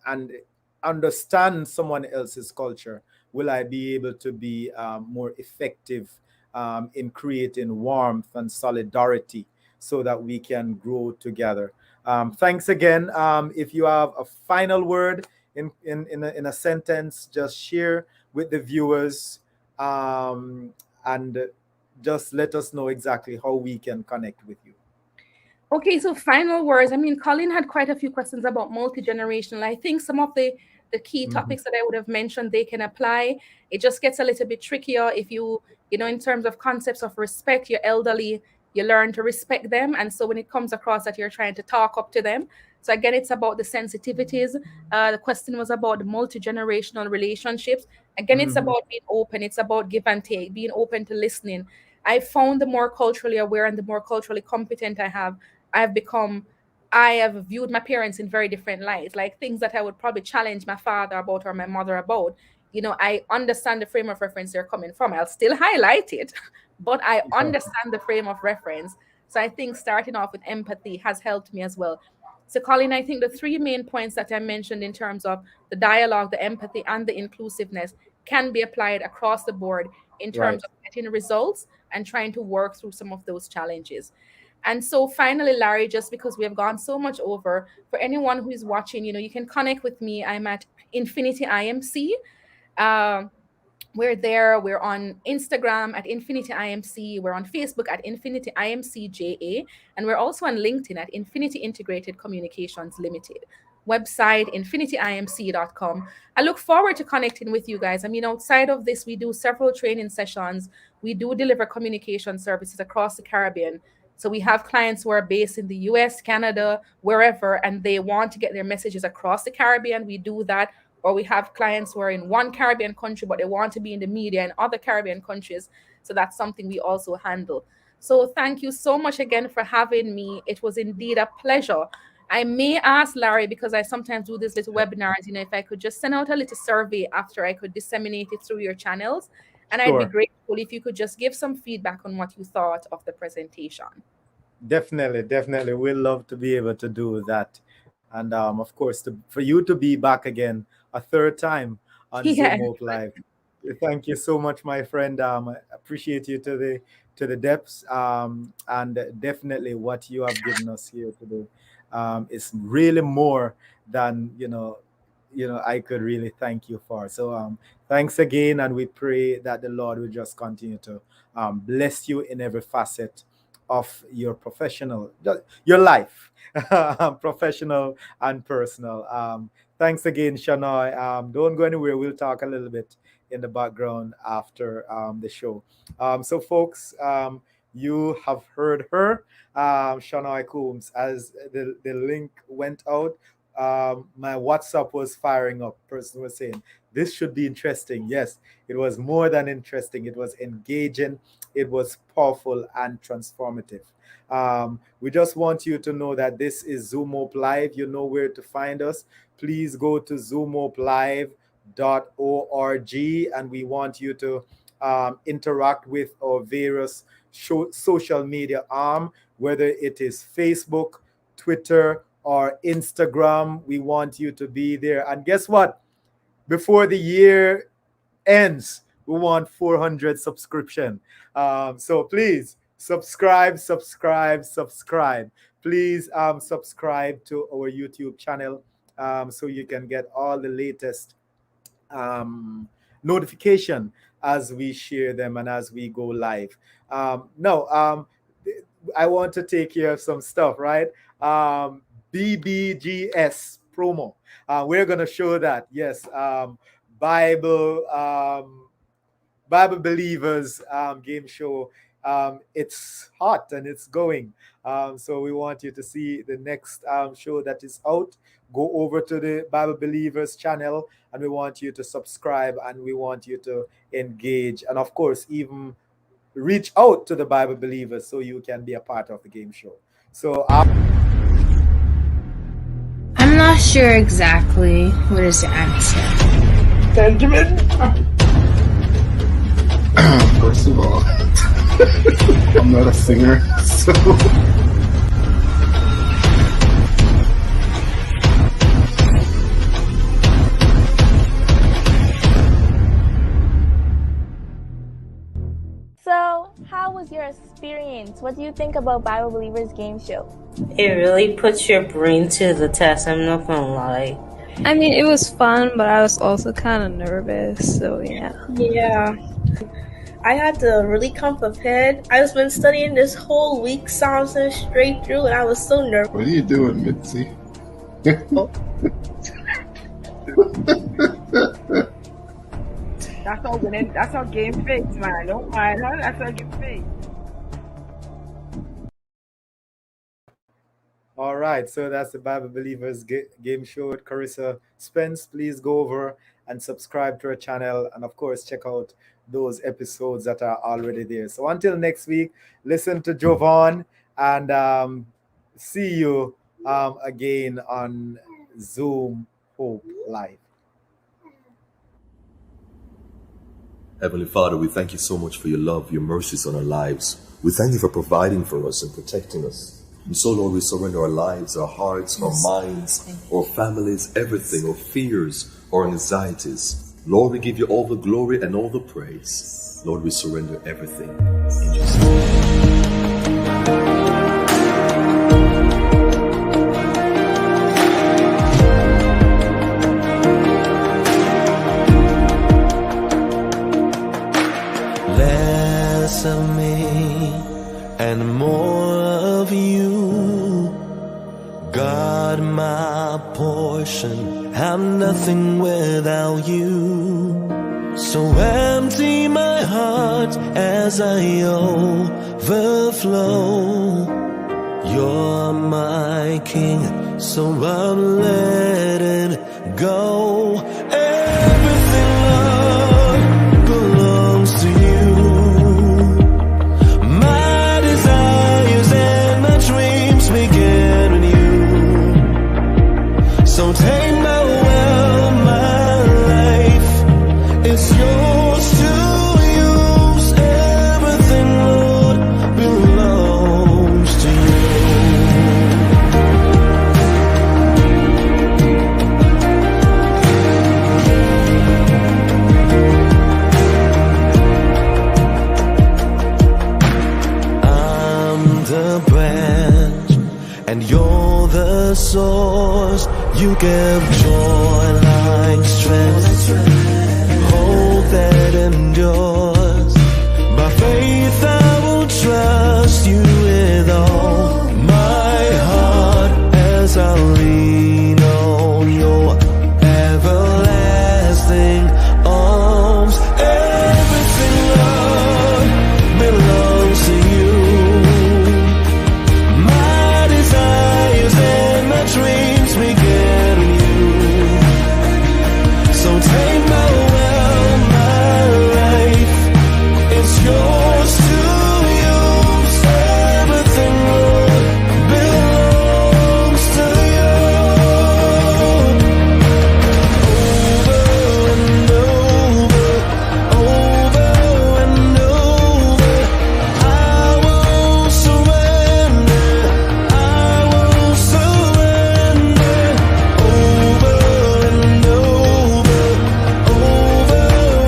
and understand someone else's culture will I be able to be more effective in creating warmth and solidarity so that we can grow together. Thanks again. If you have a final word in a sentence, just share with the viewers, and just let us know exactly how we can connect with you. Okay, so final words. I mean, Colin had quite a few questions about multi-generational. I think some of the key topics that I would have mentioned, they can apply. It just gets a little bit trickier if in terms of concepts of respect, your elderly, you learn to respect them. And so when it comes across that you're trying to talk up to them. So again, it's about the sensitivities. The question was about the multi-generational relationships. Again, it's about being open. It's about give and take, being open to listening. I found the more culturally aware and the more culturally competent I have viewed my parents in very different lights, like things that I would probably challenge my father about or my mother about. I understand the frame of reference they're coming from. I'll still highlight it, but I understand the frame of reference. So I think starting off with empathy has helped me as well. So, Colin, I think the 3 main points that I mentioned in terms of the dialogue, the empathy, and the inclusiveness can be applied across the board in terms of getting results and trying to work through some of those challenges. And so finally, Larry, just because we have gone so much over, for anyone who is watching, you can connect with me. I'm at Infinity IMC. We're there. We're on Instagram at Infinity IMC. We're on Facebook at Infinity IMC JA. And we're also on LinkedIn at Infinity Integrated Communications Limited. Website, infinityimc.com. I look forward to connecting with you guys. I mean, outside of this, we do several training sessions. We do deliver communication services across the Caribbean. So we have clients who are based in the US, Canada, wherever, and they want to get their messages across the Caribbean. We do that. Or we have clients who are in one Caribbean country, but they want to be in the media in other Caribbean countries. So that's something we also handle. So thank you so much again for having me. It was indeed a pleasure. I may ask Larry, because I sometimes do these little webinars, if I could just send out a little survey after I could disseminate it through your channels. And I'd be Sure. grateful if you could just give some feedback on what you thought of the presentation. Definitely. We'd love to be able to do that. And of course, for you to be back again a third time on Zoom Hope Live. Thank you so much, my friend. I appreciate you to the depths. And definitely what you have given us here today is really more than I could really thank you for. So thanks again, and we pray that the Lord will just continue to bless you in every facet of your your life, professional and personal. Thanks again, Shanoy. Don't go anywhere. We'll talk a little bit in the background after the show. So folks, you have heard her, Shanoy Coombs. As the link went out, my WhatsApp was firing up. Person was saying, this should be interesting. Yes, it was more than interesting. It was engaging. It was powerful and transformative. We just want you to know that this is Zoom Hope Live. You know where to find us. Please go to zoomhopelive.org, and we want you to interact with our various social media arm, whether it is Facebook, Twitter, or Instagram. We want you to be there. And guess what? Before the year ends, we want 400 subscription. So please subscribe. Please subscribe to our YouTube channel so you can get all the latest notification as we share them and as we go live. Now, I want to take care of some stuff, right? BBGS promo. We're going to show that. Yes. Bible Believers game show. It's hot and it's going. So we want you to see the next show that is out. Go over to the Bible Believers channel, and we want you to subscribe, and we want you to engage, and of course even reach out to the Bible Believers so you can be a part of the game show. So I'm not sure exactly what is the answer. Benjamin? First of all, I'm not a singer, so... So, how was your experience? What do you think about Bible Believers game show? It really puts your brain to the test, I'm not gonna lie. I mean, it was fun, but I was also kind of nervous, so yeah. Yeah. I had to really come prepared. I've been studying this whole week, Samson, straight through, and I was so nervous. What are you doing, Mitzi? Oh. That's all winning. That's our game face, man. Don't mind her. That's our game face. All right, so that's the Bible Believers game show with Carissa Spence. Please go over and subscribe to our channel, and of course check out those episodes that are already there. So until next week, listen to Jovan, and see you again on Zoom Hope Live. Heavenly Father, we thank you so much for your love, your mercies on our lives. We thank you for providing for us and protecting us. And so, Lord, we surrender our lives, our hearts, our minds, our families, everything, our fears, our anxieties. Lord, we give you all the glory and all the praise. Lord, we surrender everything in Jesus' name. Less of me and more of you. God, my portion, I'm nothing without you. So empty my heart as I overflow. You're my king, so I'm letting go. Everything, Lord, belongs to you. You give joy like strength, hope that endures. By faith I will trust you with all my heart as I lean on your everlasting arms. Everything, Lord, belongs to you. My desires and my dreams begin in you. So take my will, my life, it's yours to use. Everything, Lord, belongs to you. Over and over, I will surrender, I will surrender. Over and over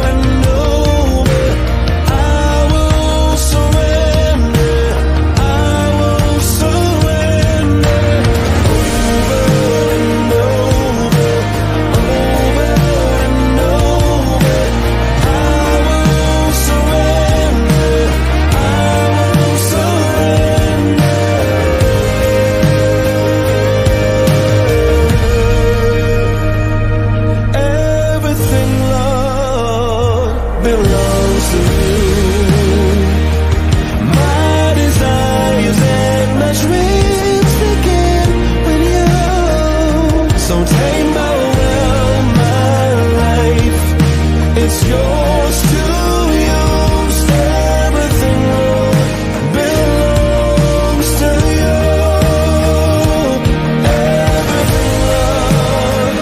and over, I will surrender, I will surrender. Over and over and over, I will surrender, I will surrender. Everything, Lord, belongs to you. My desires and my dreams begin with you. So take my will, my life, it's yours to use. Everything, Lord, belongs to you. Everything, Lord,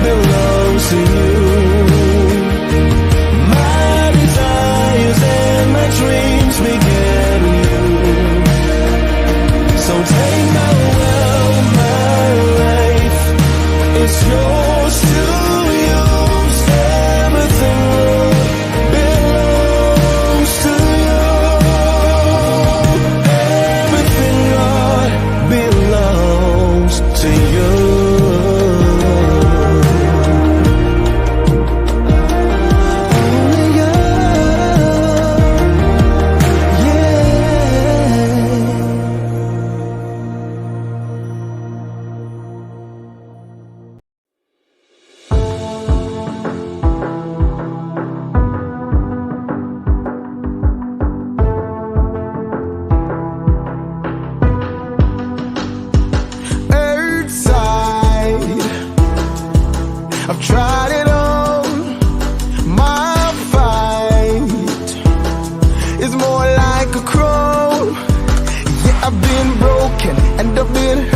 belongs to you. My desires and my dreams begin with you. So take my will, my life, it's yours to use. Everything, Lord, belongs to you. Everything, Lord, belongs to you. Only you, Earthside, I've tried it all. My fight is more like a crow. Yeah, I've been broken and I've been hurt.